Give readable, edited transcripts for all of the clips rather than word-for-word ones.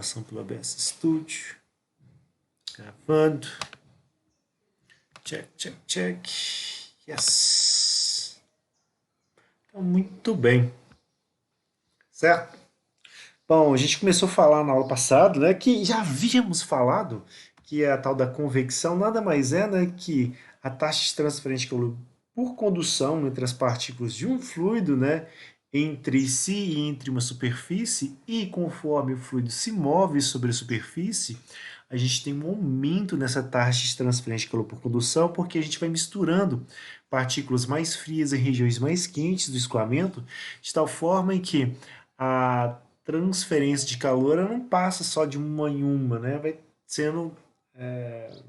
Ação pelo OBS Studio. Gravando. Check, check, check. Yes. Então, muito bem. Certo? Bom, a gente começou a falar na aula passada, né, que já havíamos falado que a tal da convecção nada mais é, né, que a taxa de transferência de calor por condução entre as partículas de um fluido, né, entre si e entre uma superfície, e conforme o fluido se move sobre a superfície, a gente tem um aumento nessa taxa de transferência de calor por condução, porque a gente vai misturando partículas mais frias em regiões mais quentes do escoamento, de tal forma em que a transferência de calor ela não passa só de uma em uma, né? Vai sendo,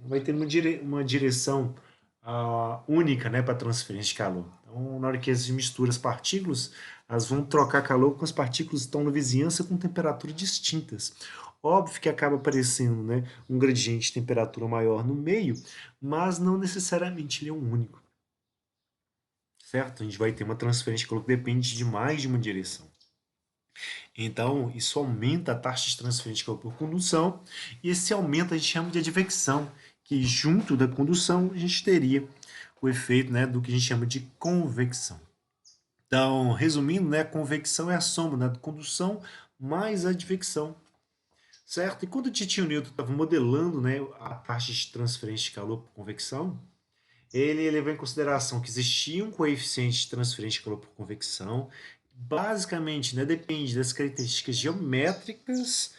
vai tendo uma direção única, né, para transferência de calor. Então, na hora que as mistura as partículas, elas vão trocar calor com as partículas que estão na vizinhança com temperaturas distintas. Óbvio que acaba aparecendo, né, um gradiente de temperatura maior no meio, mas não necessariamente ele é um único, certo? A gente vai ter uma transferência de calor que depende de mais de uma direção. Então, isso aumenta a taxa de transferência de calor por condução, e esse aumento a gente chama de advecção, que junto da condução a gente teria o efeito, né, do que a gente chama de convecção. Então, resumindo, né, a convecção é a soma, né, da condução mais a advecção, certo? E quando o Titio Newton estava modelando, né, a taxa de transferência de calor por convecção, ele levou em consideração que existia um coeficiente de transferência de calor por convecção. Basicamente, né, depende das características geométricas,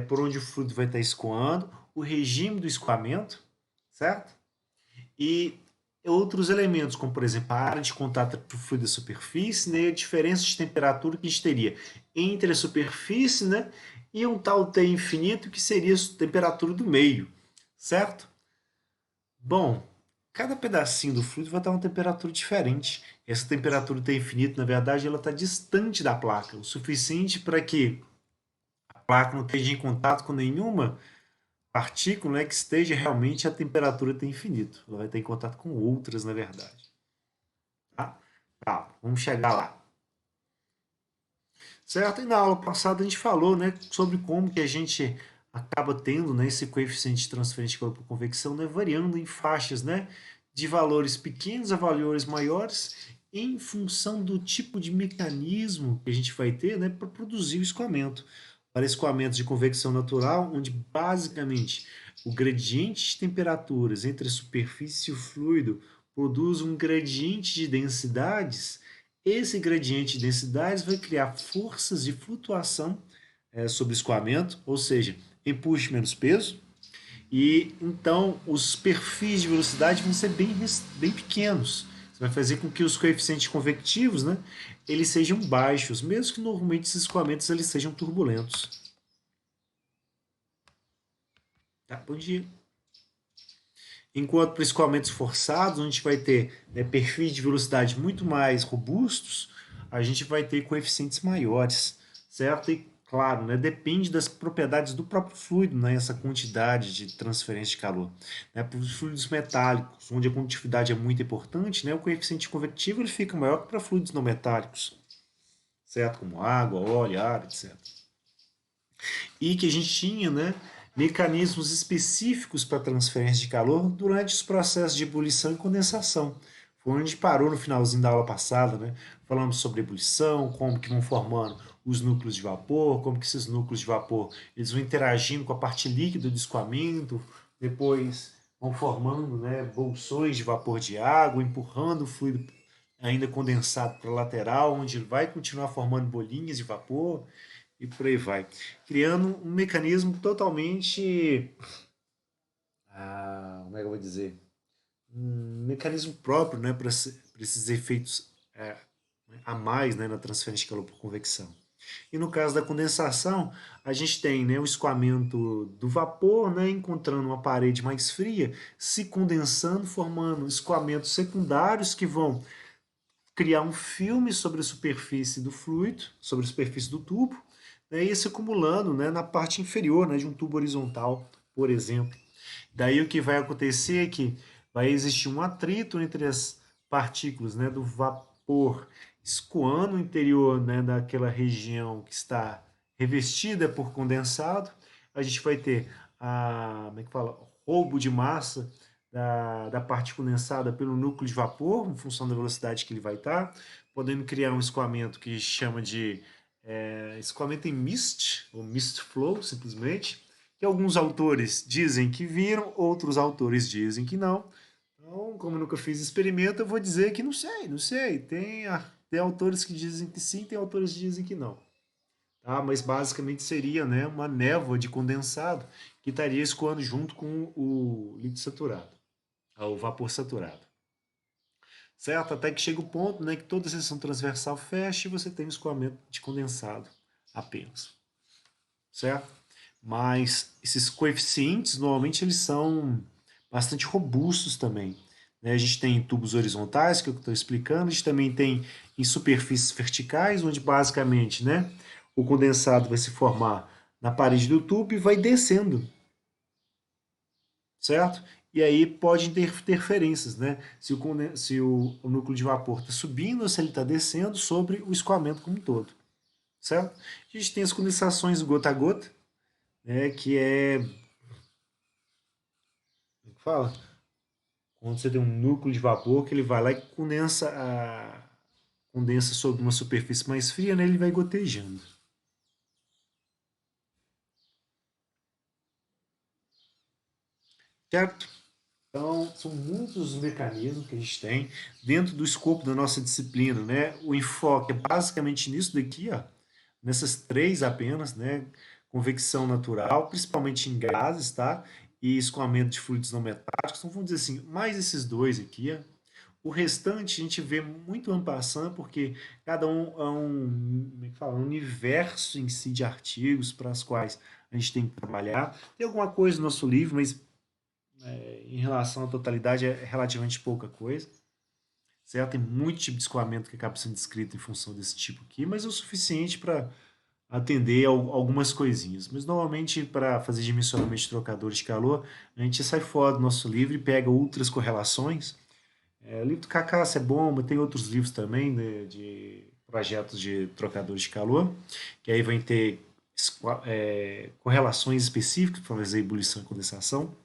por onde o fluido vai estar escoando, o regime do escoamento, certo? E outros elementos, como por exemplo a área de contato entre o fluido e a superfície, né, e a diferença de temperatura que a gente teria entre a superfície, né, e um tal T infinito que seria a temperatura do meio, certo? Bom, cada pedacinho do fluido vai estar uma temperatura diferente. Essa temperatura T infinito, na verdade, ela está distante da placa, o suficiente para que a placa não esteja em contato com nenhuma partícula, né, que esteja realmente a temperatura T infinito. Ela vai estar em contato com outras, na verdade. Tá? Tá, vamos chegar lá. Certo? E na aula passada a gente falou, né, sobre como que a gente acaba tendo, né, esse coeficiente de transferência de calor por convecção, né, variando em faixas, né, de valores pequenos a valores maiores, em função do tipo de mecanismo que a gente vai ter, né, para produzir o escoamento. Para escoamentos de convecção natural, onde basicamente o gradiente de temperaturas entre a superfície e o fluido produz um gradiente de densidades. Esse gradiente de densidades vai criar forças de flutuação sobre o escoamento, ou seja, empuxo menos peso, e então os perfis de velocidade vão ser bem pequenos. Isso vai fazer com que os coeficientes convectivos, né, eles sejam baixos, mesmo que normalmente esses escoamentos eles sejam turbulentos. Tá? Bom dia. Enquanto para escoamentos forçados, onde a gente vai ter, né, perfis de velocidade muito mais robustos, a gente vai ter coeficientes maiores, certo? E claro, né, depende das propriedades do próprio fluido, né, essa quantidade de transferência de calor. Né, para os fluidos metálicos, onde a condutividade é muito importante, né, o coeficiente convectivo ele fica maior que para fluidos não metálicos, certo? Como água, óleo, ar, etc. E que a gente tinha, né, mecanismos específicos para transferência de calor durante os processos de ebulição e condensação. Foi onde a gente parou no finalzinho da aula passada, né? Falamos sobre ebulição, como que vão formando os núcleos de vapor, como que esses núcleos de vapor eles vão interagindo com a parte líquida do escoamento, depois vão formando, né, bolsões de vapor de água, empurrando o fluido ainda condensado para a lateral, onde ele vai continuar formando bolinhas de vapor e por aí vai. Criando um mecanismo totalmente. Como é que eu vou dizer? Um mecanismo próprio, né, para esses efeitos a mais, né, na transferência de calor por convecção. E no caso da condensação, a gente tem, né, o escoamento do vapor, né, encontrando uma parede mais fria, se condensando, formando escoamentos secundários que vão criar um filme sobre a superfície do fluido, sobre a superfície do tubo, né, e se acumulando, né, na parte inferior, né, de um tubo horizontal, por exemplo. Daí o que vai acontecer é que vai existir um atrito entre as partículas, né, do vapor escoando o interior, né, daquela região que está revestida por condensado, a gente vai ter como é que fala? Roubo de massa da parte condensada pelo núcleo de vapor, em função da velocidade que ele vai estar, podendo criar um escoamento que chama de escoamento em mist, ou mist flow, simplesmente, que alguns autores dizem que viram, outros autores dizem que não. Então, como eu nunca fiz experimento, eu vou dizer que não sei, não sei. Tem autores que dizem que sim, tem autores que dizem que não. Tá? Mas basicamente seria, né, uma névoa de condensado que estaria escoando junto com o líquido saturado, o vapor saturado. Certo? Até que chega o ponto, né, que toda a seção transversal fecha e você tem um escoamento de condensado apenas. Certo? Mas esses coeficientes, normalmente, eles são bastante robustos também. Né? A gente tem em tubos horizontais, que é o que eu estou explicando, a gente também tem em superfícies verticais, onde basicamente, né, o condensado vai se formar na parede do tubo e vai descendo, certo? E aí pode ter interferências, né? Se o núcleo de vapor está subindo ou se ele está descendo sobre o escoamento como um todo, certo? A gente tem as condensações gota a gota, né, que é, como é que fala? Quando você tem um núcleo de vapor que ele vai lá e condensa sobre uma superfície mais fria, né, ele vai gotejando, certo? Então, são muitos os mecanismos que a gente tem dentro do escopo da nossa disciplina, né? O enfoque é basicamente nisso daqui, ó, nessas três apenas, né? Convecção natural, principalmente em gases, tá? E escoamento de fluidos não metálicos. Então, vamos dizer assim, mais esses dois aqui, ó. O restante a gente vê muito en passant, porque cada um é como é que fala, um universo em si de artigos para os quais a gente tem que trabalhar. Tem alguma coisa no nosso livro, mas em relação à totalidade é relativamente pouca coisa. Certo? Tem muito tipo de escoamento que acaba sendo descrito em função desse tipo aqui, mas é o suficiente para atender algumas coisinhas. Mas normalmente, para fazer dimensionamento de trocadores de calor, a gente sai fora do nosso livro e pega outras correlações. O livro do Cacassa é bom, mas tem outros livros também, né, de projetos de trocadores de calor, que aí vai ter correlações específicas para fazer ebulição e condensação.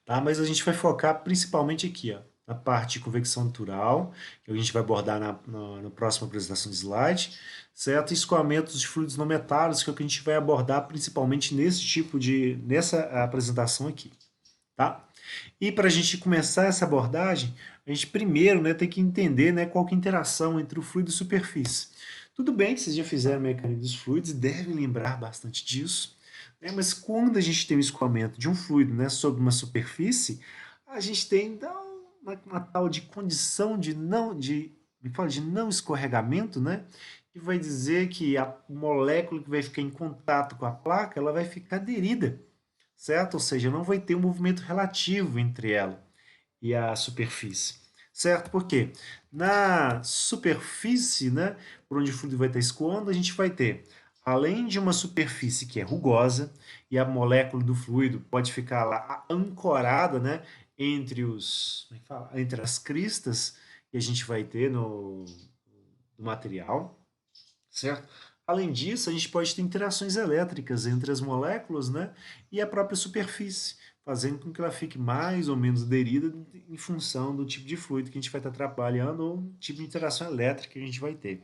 Tá? Mas a gente vai focar principalmente aqui, ó, na parte de convecção natural, que a gente vai abordar na próxima apresentação de slide, certo? E escoamentos de fluidos não metálicos, que é o que a gente vai abordar principalmente nessa apresentação aqui, tá? E para a gente começar essa abordagem, a gente primeiro, né, tem que entender, né, qual que é a interação entre o fluido e a superfície. Tudo bem que vocês já fizeram mecânica dos fluidos e devem lembrar bastante disso, né, mas quando a gente tem o escoamento de um fluido, né, sobre uma superfície, a gente tem então, uma tal de condição de não escorregamento, né, que vai dizer que a molécula que vai ficar em contato com a placa, ela vai ficar aderida, certo? Ou seja, não vai ter um movimento relativo entre ela e a superfície, certo? Por quê? Na superfície, né, por onde o fluido vai estar escoando, a gente vai ter, além de uma superfície que é rugosa, e a molécula do fluido pode ficar lá ancorada, né, como é que fala? Entre as cristas que a gente vai ter no material, certo? Além disso, a gente pode ter interações elétricas entre as moléculas, né, e a própria superfície, fazendo com que ela fique mais ou menos aderida em função do tipo de fluido que a gente vai estar trabalhando ou o tipo de interação elétrica que a gente vai ter,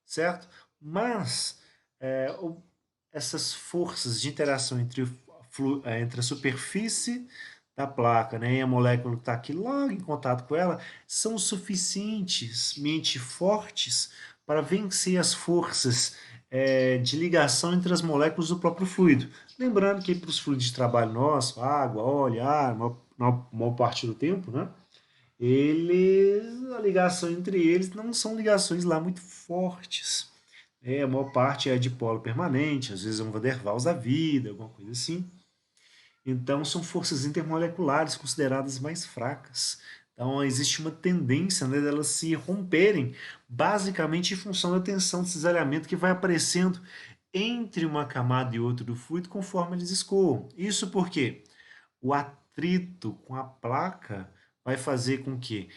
certo? Mas é, essas forças de interação entre a superfície da placa, né, e a molécula que está aqui logo em contato com ela, são suficientemente fortes para vencer as forças de ligação entre as moléculas do próprio fluido. Lembrando que para os fluidos de trabalho nosso, água, óleo, ar, maior parte do tempo, né, a ligação entre eles não são ligações lá muito fortes. A maior parte é dipolo permanente, às vezes é um Van der Waals da vida, alguma coisa assim. Então, são forças intermoleculares consideradas mais fracas. Então, existe uma tendência, né, delas se romperem, basicamente em função da tensão de cisalhamento que vai aparecendo entre uma camada e outra do fluido conforme eles escoam. Isso porque o atrito com a placa vai fazer com que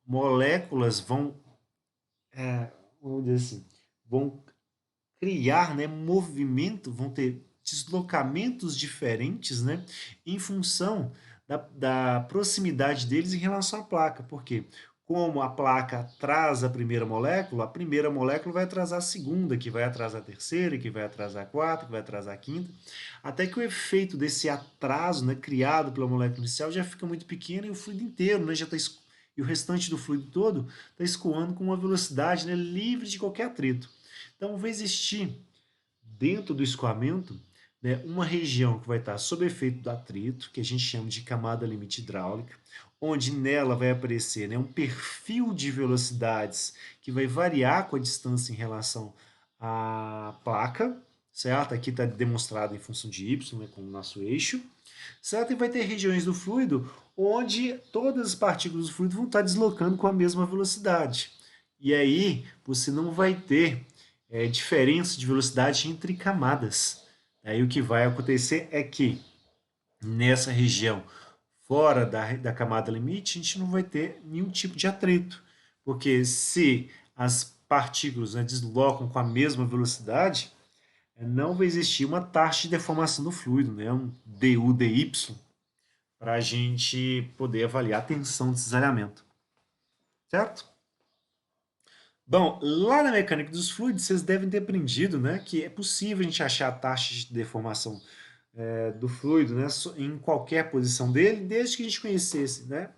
moléculas vamos dizer assim, vão criar, né, movimento, vão ter deslocamentos diferentes, né, em função da proximidade deles em relação à placa. Por quê? Como a placa atrasa a primeira molécula vai atrasar a segunda, que vai atrasar a terceira, que vai atrasar a quarta, que vai atrasar a quinta, até que o efeito desse atraso, né, criado pela molécula inicial já fica muito pequeno e o fluido inteiro, né, já está e o restante do fluido todo está escoando com uma velocidade, né, livre de qualquer atrito. Então vai existir dentro do escoamento, né, uma região que vai estar sob efeito do atrito, que a gente chama de camada limite hidráulica, onde nela vai aparecer, né, um perfil de velocidades que vai variar com a distância em relação à placa, certo? Aqui está demonstrado em função de y, né, como nosso eixo, certo? E vai ter regiões do fluido onde todas as partículas do fluido vão estar deslocando com a mesma velocidade. E aí você não vai ter diferença de velocidade entre camadas. Aí o que vai acontecer é que nessa região fora da camada limite, a gente não vai ter nenhum tipo de atrito. Porque se as partículas, né, deslocam com a mesma velocidade, não vai existir uma taxa de deformação do fluido, né, um du, dy, para a gente poder avaliar a tensão de cisalhamento. Certo? Bom, lá na mecânica dos fluidos, vocês devem ter aprendido, né, que é possível a gente achar a taxa de deformação do fluido, né, em qualquer posição dele, desde que a gente conhecesse, né,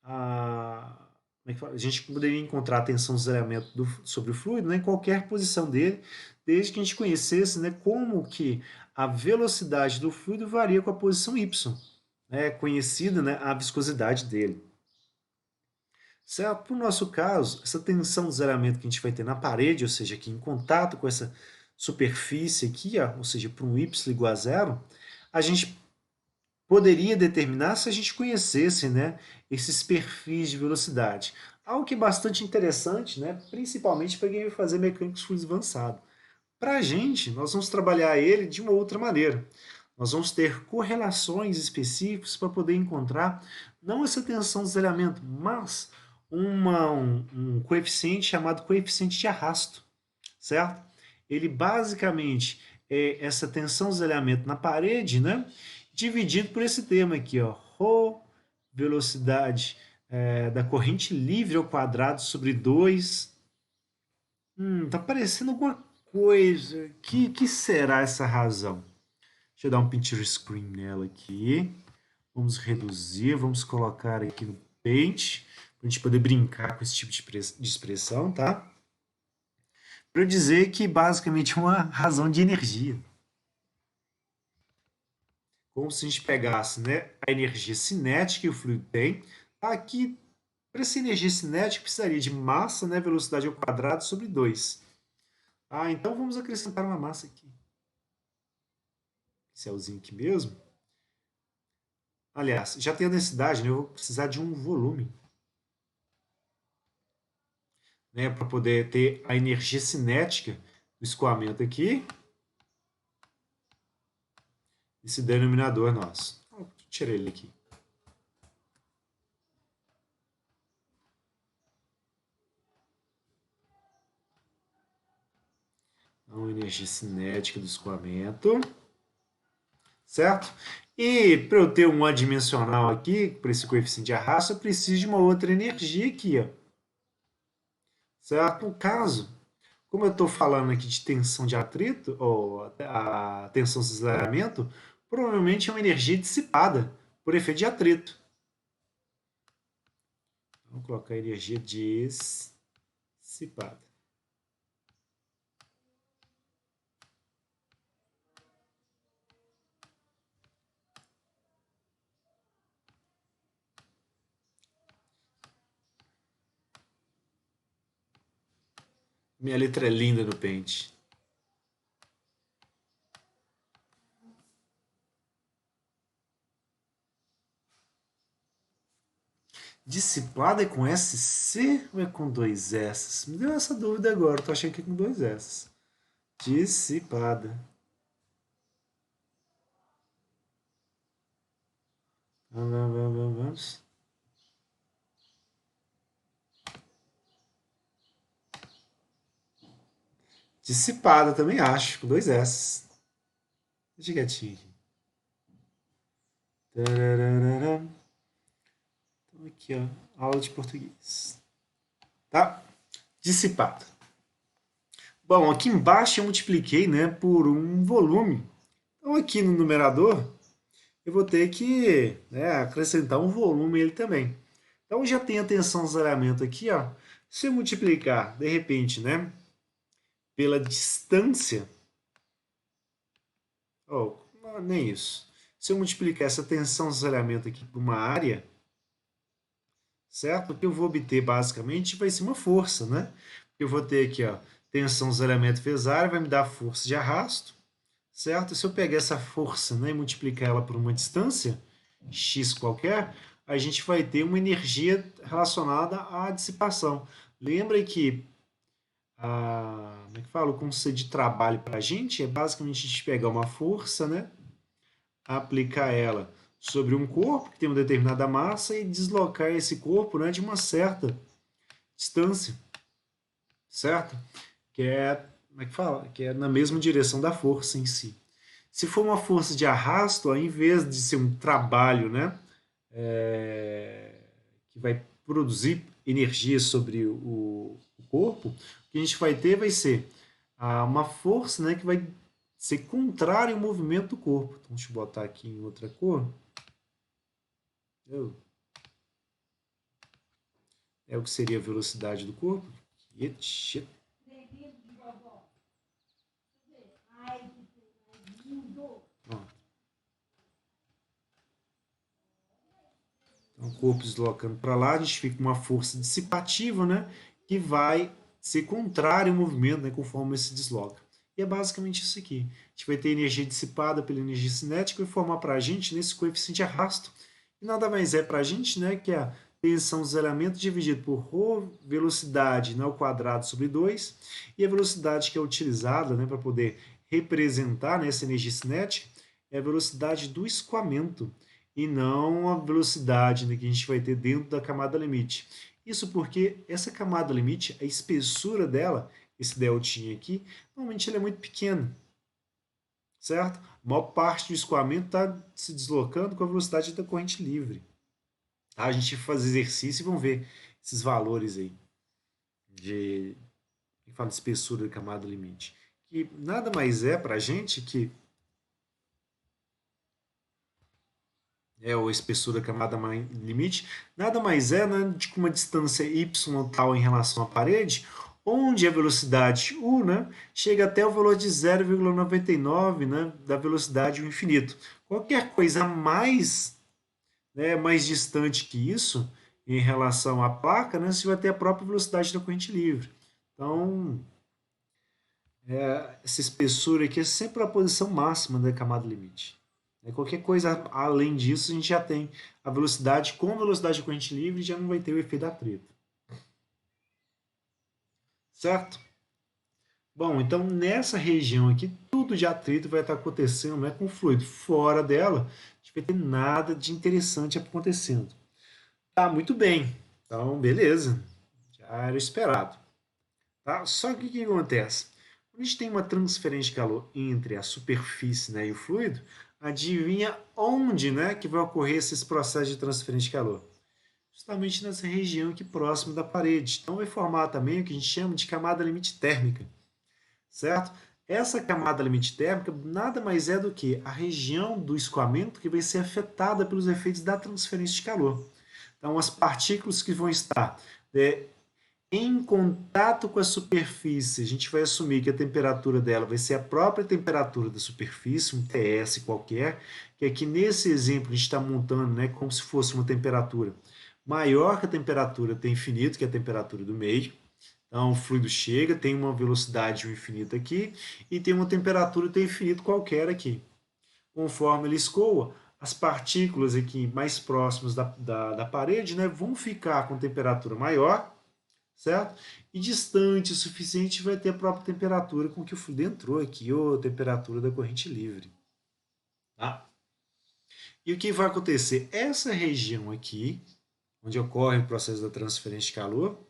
a, como é que fala? A gente poderia encontrar a tensão de zeramento sobre o fluido, né, em qualquer posição dele, desde que a gente conhecesse, né, como que a velocidade do fluido varia com a posição y, né, conhecida, né, a viscosidade dele. Certo? Para o nosso caso, essa tensão de zeramento que a gente vai ter na parede, ou seja, aqui em contato com essa superfície aqui, ó, ou seja, para um y igual a zero, a gente poderia determinar se a gente conhecesse, né, esses perfis de velocidade. Algo que é bastante interessante, né, principalmente para quem vai fazer mecânica de fluidos avançado. Para a gente, nós vamos trabalhar ele de uma outra maneira. Nós vamos ter correlações específicas para poder encontrar não essa tensão de zeramento, mas um coeficiente chamado coeficiente de arrasto, certo? Ele basicamente é essa tensão de zeramento na parede, né? Dividido por esse termo aqui, ó, ρ, velocidade da corrente livre ao quadrado sobre 2. Tá parecendo alguma coisa. Que será essa razão? Deixa eu dar um picture screen nela aqui. Vamos reduzir, vamos colocar aqui no Paint, para a gente poder brincar com esse tipo de expressão, tá? Para eu dizer que basicamente é uma razão de energia. Como se a gente pegasse, né, a energia cinética que o fluido tem. Aqui, para essa energia cinética, precisaria de massa, né, velocidade ao quadrado sobre 2. Então vamos acrescentar uma massa aqui. Celzinho aqui mesmo. Aliás, já tem a densidade, né? Eu vou precisar de um volume, né, para poder ter a energia cinética do escoamento aqui. Esse denominador nosso. Tirei ele aqui. Então, energia cinética do escoamento. Certo? E para eu ter um adimensional aqui, para esse coeficiente de arrasto, eu preciso de uma outra energia aqui. Ó. Certo? No caso, como eu estou falando aqui de tensão de atrito, ou a tensão de deslizamento, provavelmente é uma energia dissipada por efeito de atrito. Vamos colocar energia dissipada. Minha letra é linda no Paint. Disciplada é com SC ou é com dois S? Me deu essa dúvida agora, tô achando que é com dois S. Dissipada. Vamos. Dissipada também acho, com dois S. Deixa quietinho aqui. Tararara. Então aqui, ó, aula de português. Tá? Dissipado. Bom, aqui embaixo eu multipliquei, né, por um volume. Então aqui no numerador eu vou ter que, né, acrescentar um volume ele também. Então já tem a tensão zeramento aqui, ó. Se eu multiplicar, de repente, né, pela distância, oh, nem isso. Se eu multiplicar essa tensão zeramento aqui por uma área, certo? O que eu vou obter basicamente vai ser uma força, né? Eu vou ter aqui, ó, tensão zeramento vezes área, vai me dar força de arrasto, certo? Se eu pegar essa força, né, e multiplicar ela por uma distância, x qualquer, a gente vai ter uma energia relacionada à dissipação. Lembra que como é que fala? O conceito de trabalho para a gente é basicamente a gente pegar uma força, né, aplicar ela sobre um corpo que tem uma determinada massa e deslocar esse corpo, né, de uma certa distância, certo? Que é, como é que fala? Que é na mesma direção da força em si. Se for uma força de arrasto, ao invés de ser um trabalho, né, que vai produzir energia sobre o corpo, o que a gente vai ter vai ser uma força, né, que vai ser contrária ao movimento do corpo. Então, deixa eu botar aqui em outra cor. É o que seria a velocidade do corpo. Então, o corpo deslocando para lá, a gente fica com uma força dissipativa, né, que vai ser contrária ao movimento, né, conforme ele se desloca. E é basicamente isso aqui. A gente vai ter energia dissipada pela energia cinética e formar para a gente nesse coeficiente de arrasto. E nada mais é para a gente, né, que a tensão do zeramento dividido por ρ velocidade, né, ao quadrado sobre 2, e a velocidade que é utilizada, né, para poder representar, né, essa energia cinética é a velocidade do escoamento e não a velocidade, né, que a gente vai ter dentro da camada limite. Isso porque essa camada limite, a espessura dela, esse deltinha aqui, normalmente ele é muito pequeno, certo? A maior parte do escoamento está se deslocando com a velocidade da corrente livre. Tá? A gente faz exercício e vão ver esses valores aí de, fala de espessura da camada limite. Que nada mais é para a gente que ou a espessura da camada limite, nada mais é, né, de uma distância y tal em relação à parede, onde a velocidade u, né, chega até o valor de 0,99, né, da velocidade ao infinito. Qualquer coisa mais, né, mais distante que isso, em relação à placa, né, você vai ter a própria velocidade da corrente livre. Então, essa espessura aqui é sempre a posição máxima da camada limite. Qualquer coisa além disso, a gente já tem a velocidade com a velocidade de corrente livre já não vai ter o efeito atrito. Certo? Bom, então nessa região aqui, tudo de atrito vai estar acontecendo, né, com o fluido. Fora dela, a gente vai ter nada de interessante acontecendo. Tá, muito bem. Então, beleza. Já era esperado. Tá? Só que o que acontece? Quando a gente tem uma transferência de calor entre a superfície, né, e o fluido, adivinha onde, né, que vai ocorrer esses processos de transferência de calor? Justamente nessa região aqui próximo da parede. Então vai formar também o que a gente chama de camada limite térmica, certo? Essa camada limite térmica nada mais é do que a região do escoamento que vai ser afetada pelos efeitos da transferência de calor. Então as partículas que vão estar em contato com a superfície, a gente vai assumir que a temperatura dela vai ser a própria temperatura da superfície, um TS qualquer, que aqui nesse exemplo a gente está montando, né, como se fosse uma temperatura maior que a temperatura T infinito, que é a temperatura do meio. Então o fluido chega, tem uma velocidade infinita aqui e tem uma temperatura T infinito qualquer aqui. Conforme ele escoa, as partículas aqui mais próximas da parede, né, vão ficar com temperatura maior, certo? E distante o suficiente vai ter a própria temperatura com que o fluido entrou aqui, ou a temperatura da corrente livre. Tá? E o que vai acontecer? Essa região aqui, onde ocorre o processo da transferência de calor,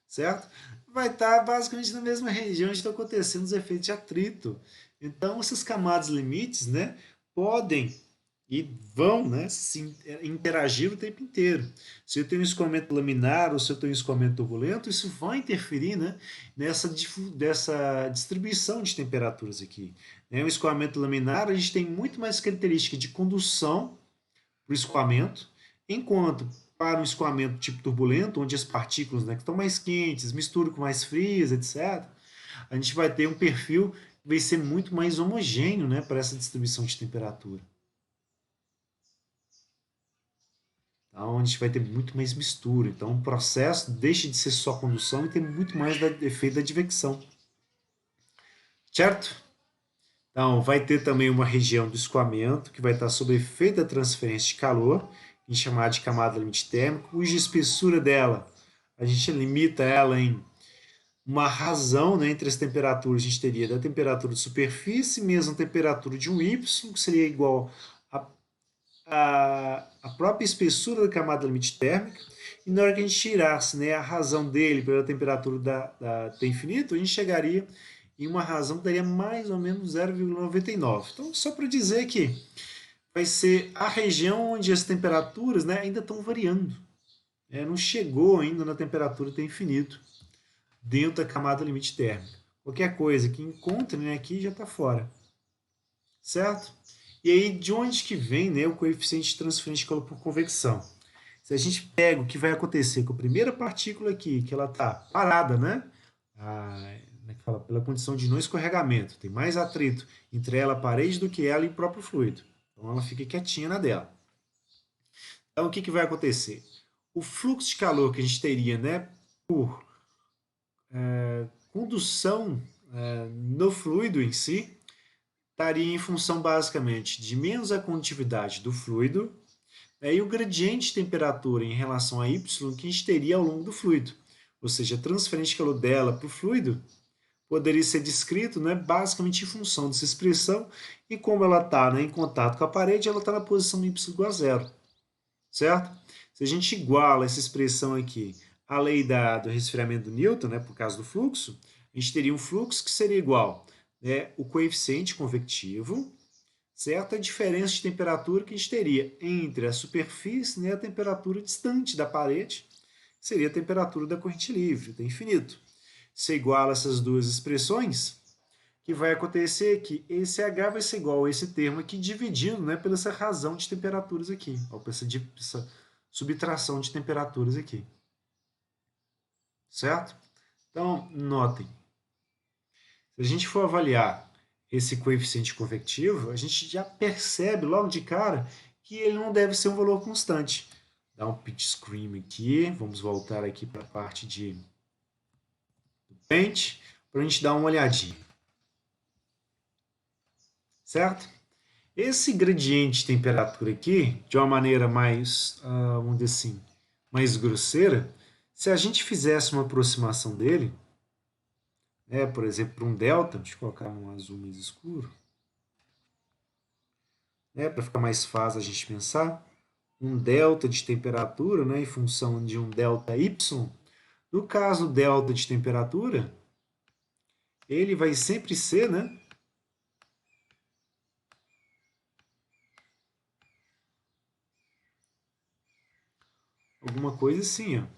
certo? Vai estar basicamente na mesma região onde estão acontecendo os efeitos de atrito. Então, essas camadas limites, né, podem e vão, né, se interagir o tempo inteiro. Se eu tenho um escoamento laminar ou se eu tenho um escoamento turbulento, isso vai interferir, né, dessa distribuição de temperaturas aqui. Né? O escoamento laminar, a gente tem muito mais característica de condução para o escoamento, enquanto para um escoamento tipo turbulento, onde as partículas, né, que estão mais quentes misturam com mais frias, etc., a gente vai ter um perfil que vai ser muito mais homogêneo, né, para essa distribuição de temperatura. Então, a gente vai ter muito mais mistura. Então, o processo deixa de ser só condução e tem muito mais efeito da advecção. Certo? Então, vai ter também uma região do escoamento, que vai estar sob efeito da transferência de calor, em chamada de camada limite térmica, cuja espessura dela, a gente limita ela em uma razão, né, entre as temperaturas. A gente teria da temperatura de superfície, mesmo a temperatura de um Y, que seria igual a própria espessura da camada limite térmica, e na hora que a gente tirasse, né, a razão dele pela temperatura T infinito, a gente chegaria em uma razão que daria mais ou menos 0,99. Então, só para dizer que vai ser a região onde as temperaturas, né, ainda estão variando. Não chegou ainda na temperatura T infinito, dentro da camada limite térmica. Qualquer coisa que encontre, né, aqui já está fora. Certo? E aí, de onde que vem, né, o coeficiente de transferência de calor por convecção? Se a gente pega o que vai acontecer com a primeira partícula aqui, que ela está parada, né? Fala, pela condição de não escorregamento, tem mais atrito entre ela, a parede, do que ela e o próprio fluido. Então ela fica quietinha na dela. Então o que vai acontecer? O fluxo de calor que a gente teria, né, por condução no fluido em si, estaria em função basicamente de menos a condutividade do fluido, e o gradiente de temperatura em relação a y que a gente teria ao longo do fluido. Ou seja, a transferência de calor dela para o fluido poderia ser descrito, né, basicamente em função dessa expressão, e como ela está, né, em contato com a parede, ela está na posição y igual a zero, certo? Se a gente iguala essa expressão aqui à lei do resfriamento do Newton, né, por causa do fluxo, a gente teria um fluxo que seria igual, né, o coeficiente convectivo, certo? A diferença de temperatura que a gente teria entre a superfície, né, e a temperatura distante da parede, seria a temperatura da corrente livre, do infinito. Se iguala essas duas expressões, o que vai acontecer é que esse H vai ser igual a esse termo aqui, dividido, né, pela essa razão de temperaturas aqui, ou por essa subtração de temperaturas aqui. Certo? Então, notem, se a gente for avaliar esse coeficiente convectivo, a gente já percebe logo de cara que ele não deve ser um valor constante. Dá um pitch screen aqui, vamos voltar aqui para a parte do Paint, para a gente dar uma olhadinha. Certo? Esse gradiente de temperatura aqui, de uma maneira mais, vamos dizer assim, mais grosseira, se a gente fizesse uma aproximação dele, né, por exemplo, para um delta, deixa eu colocar um azul mais escuro, né, para ficar mais fácil a gente pensar, um delta de temperatura, né, em função de um delta y. No caso delta de temperatura, ele vai sempre ser, né, alguma coisa assim, ó.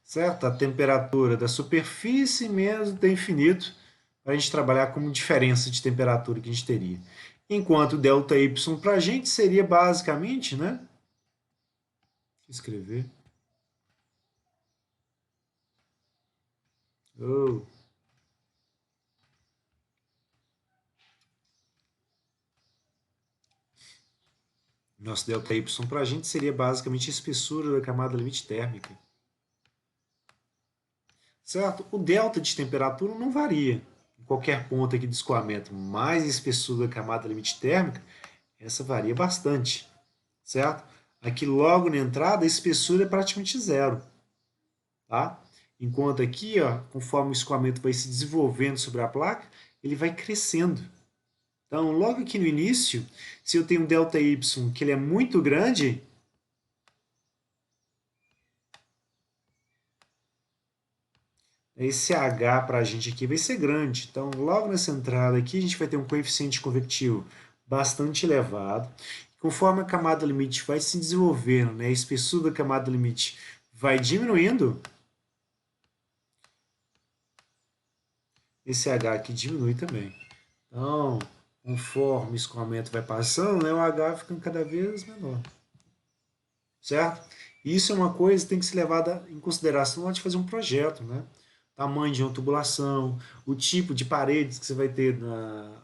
Certo? A temperatura da superfície mesmo tem infinito, para a gente trabalhar como diferença de temperatura que a gente teria. Enquanto delta y para a gente seria basicamente, né? Escrever. Oh. Nosso delta y para a gente seria basicamente a espessura da camada limite térmica. Certo? O delta de temperatura não varia. Em qualquer ponto aqui de escoamento, mais a espessura da camada limite térmica, essa varia bastante. Certo? Aqui logo na entrada a espessura é praticamente zero. Tá? Enquanto aqui, ó, conforme o escoamento vai se desenvolvendo sobre a placa, ele vai crescendo. Então, logo aqui no início, se eu tenho um ΔY que ele é muito grande, esse H para a gente aqui vai ser grande. Então, logo nessa entrada aqui, a gente vai ter um coeficiente convectivo bastante elevado. Conforme a camada limite vai se desenvolvendo, né, a espessura da camada limite vai diminuindo, esse H aqui diminui também. Então, conforme o escoamento vai passando, né, o H vai ficando cada vez menor. Certo? Isso é uma coisa que tem que ser levada em consideração na hora de fazer um projeto, né? Tamanho de uma tubulação, o tipo de paredes que você vai ter na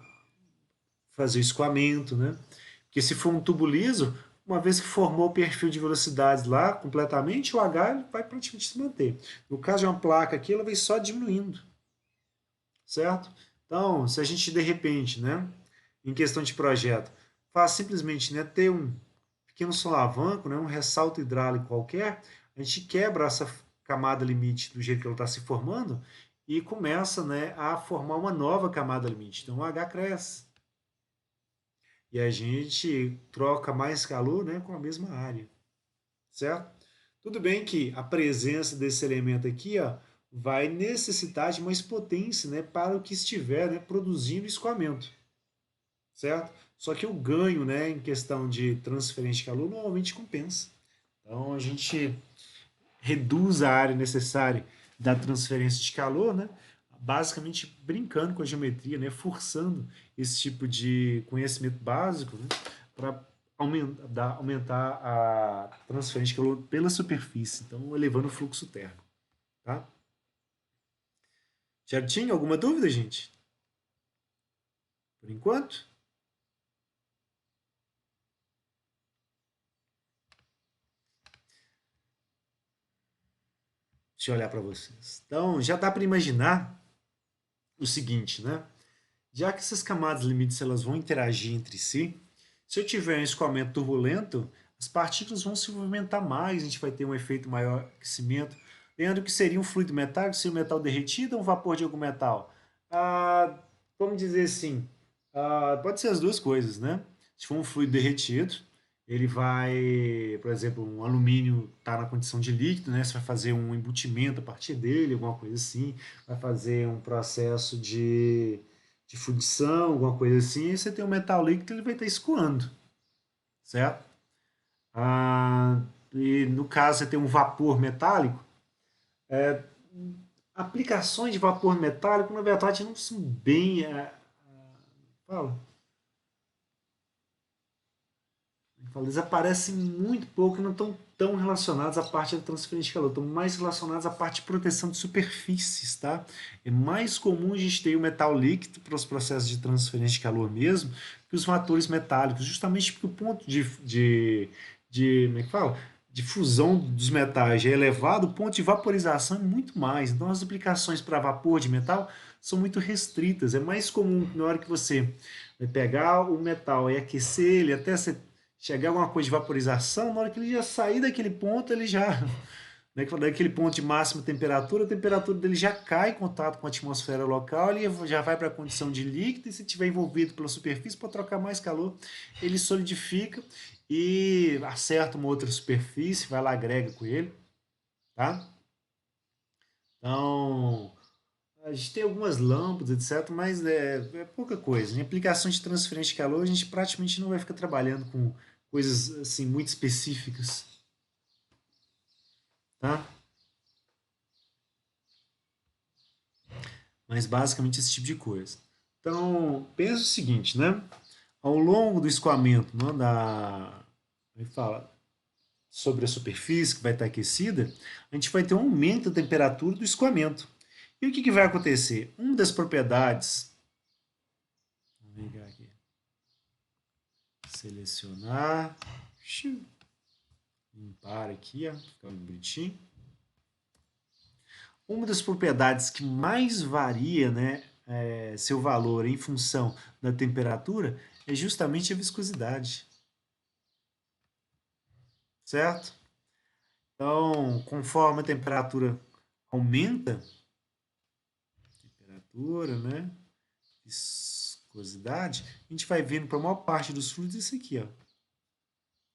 fazer o escoamento, né? Porque se for um tubo liso, uma vez que formou o perfil de velocidades lá completamente, o H vai praticamente se manter. No caso de uma placa aqui, ela vai só diminuindo, certo? Então, se a gente de repente, né, em questão de projeto, faz simplesmente, né, ter um pequeno solavanco, né, um ressalto hidráulico qualquer, a gente quebra essa camada limite do jeito que ela está se formando e começa, né, a formar uma nova camada limite. Então o H cresce e a gente troca mais calor, né, com a mesma área, certo? Tudo bem que a presença desse elemento aqui, ó, vai necessitar de mais potência, né, para o que estiver, né, produzindo escoamento, certo? Só que o ganho, né, em questão de transferência de calor normalmente compensa. Então a gente reduz a área necessária da transferência de calor, né, basicamente brincando com a geometria, né, forçando esse tipo de conhecimento básico, né, para aumentar a transferência de calor pela superfície, então elevando o fluxo térmico. Tá? Certinho? Alguma dúvida, gente? Por enquanto? Deixa eu olhar para vocês. Então, já dá para imaginar o seguinte, né? Já que essas camadas limites elas vão interagir entre si, se eu tiver um escoamento turbulento, as partículas vão se movimentar mais, a gente vai ter um efeito maior de aquecimento. Lembrando que seria um fluido metálico, se o metal derretido ou um vapor de algum metal? Ah, vamos dizer assim, pode ser as duas coisas, né? Se for um fluido derretido, ele vai, por exemplo, um alumínio está na condição de líquido, né? Você vai fazer um embutimento a partir dele, alguma coisa assim, vai fazer um processo de fundição, alguma coisa assim, e você tem um metal líquido, ele vai estar escoando, certo? Ah, e no caso você tem um vapor metálico, aplicações de vapor metálico, na verdade, não são bem. Fala, eles aparecem muito pouco e não estão tão relacionados à parte da transferência de calor, estão mais relacionados à parte de proteção de superfícies, tá? É mais comum a gente ter o metal líquido para os processos de transferência de calor mesmo que os vapores metálicos, justamente porque o ponto como é que fala? De fusão dos metais é elevado, o ponto de vaporização é muito mais. Então as aplicações para vapor de metal são muito restritas. É mais comum na hora que você vai pegar o metal e aquecer ele até você chegar a alguma coisa de vaporização, na hora que ele já sair daquele ponto, ele já. Né, daquele ponto de máxima temperatura, a temperatura dele já cai em contato com a atmosfera local, ele já vai para a condição de líquido, e se estiver envolvido pela superfície, para trocar mais calor, ele solidifica e acerta uma outra superfície, vai lá, agrega com ele, tá? Então, a gente tem algumas lâmpadas, etc., mas é pouca coisa. Em aplicações de transferência de calor, a gente praticamente não vai ficar trabalhando com coisas assim muito específicas, tá? Mas basicamente esse tipo de coisa. Então, pensa o seguinte, né? Ao longo do escoamento, né, como é que fala, sobre a superfície que vai estar aquecida, a gente vai ter um aumento da temperatura do escoamento. E o que vai acontecer? Uma das propriedades, vamos ligar aqui, selecionar, limpar aqui, ó, ficar bonitinho. Uma das propriedades que mais varia, né, seu valor em função da temperatura é justamente a viscosidade, certo? Então, conforme a temperatura aumenta, temperatura, né, viscosidade, a gente vai vendo para a maior parte dos fluidos isso aqui, ó,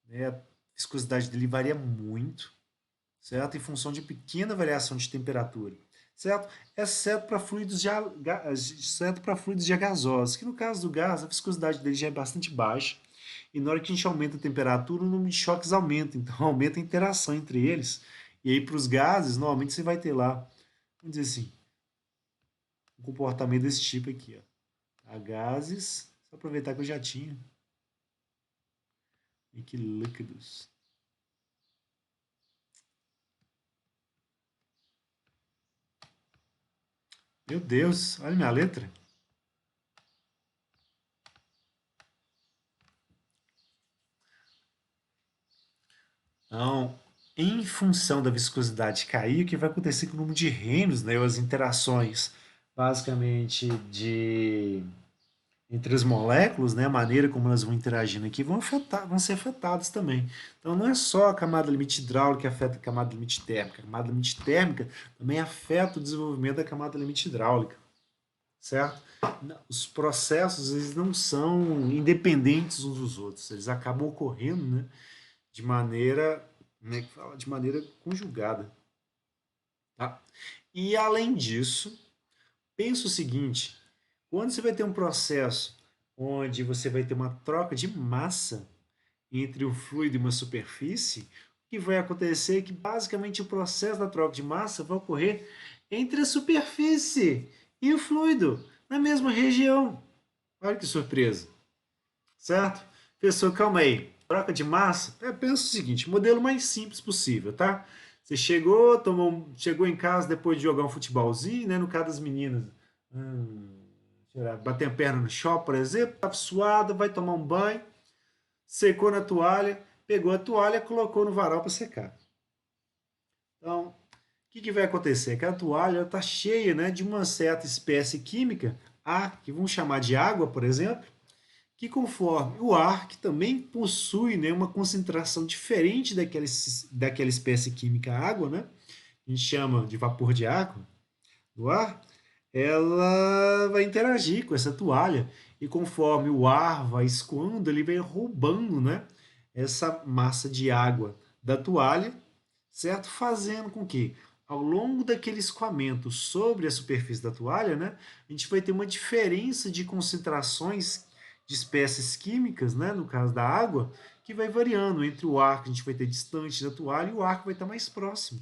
né, a viscosidade dele varia muito, certo? Em função de pequena variação de temperatura. certo? Exceto para fluidos já gasosos, que no caso do gás, a viscosidade dele já é bastante baixa, e na hora que a gente aumenta a temperatura, o número de choques aumenta, então aumenta a interação entre eles. E aí, para os gases, normalmente você vai ter lá, vamos dizer assim, um comportamento desse tipo aqui, ó. A gases, só aproveitar que eu já tinha, e que líquidos. Meu Deus, olha minha letra. Então, em função da viscosidade cair, o que vai acontecer com o número de reinos, né, as interações basicamente de entre as moléculas, né, a maneira como elas vão interagindo aqui vão ser afetadas também. Então não é só a camada limite hidráulica que afeta a camada limite térmica. A camada limite térmica também afeta o desenvolvimento da camada limite hidráulica, certo? Os processos eles não são independentes uns dos outros, eles acabam ocorrendo, né, de maneira, né, que fala, de maneira conjugada, tá? E além disso, pensa o seguinte: quando você vai ter um processo onde você vai ter uma troca de massa entre um fluido e uma superfície, o que vai acontecer é que basicamente o processo da troca de massa vai ocorrer entre a superfície e o fluido, na mesma região. Olha que surpresa, certo? Pessoal, calma aí. Troca de massa? Pensa o seguinte, modelo mais simples possível, tá? Você chegou em casa depois de jogar um futebolzinho, né? No caso das meninas, bater a perna no shopping, por exemplo, estava suado, vai tomar um banho, secou na toalha, pegou a toalha, colocou no varal para secar. Então, o que vai acontecer? Que a toalha está cheia, né, de uma certa espécie química, A, que vamos chamar de água, por exemplo, que conforme o ar, que também possui, né, uma concentração diferente daquela espécie química água, né, a gente chama de vapor de água, do ar, ela vai interagir com essa toalha e conforme o ar vai escoando, ele vai roubando, né, essa massa de água da toalha, certo? Fazendo com que ao longo daquele escoamento sobre a superfície da toalha, né, a gente vai ter uma diferença de concentrações de espécies químicas, né, no caso da água, que vai variando entre o ar que a gente vai ter distante da toalha e o ar que vai estar mais próximo,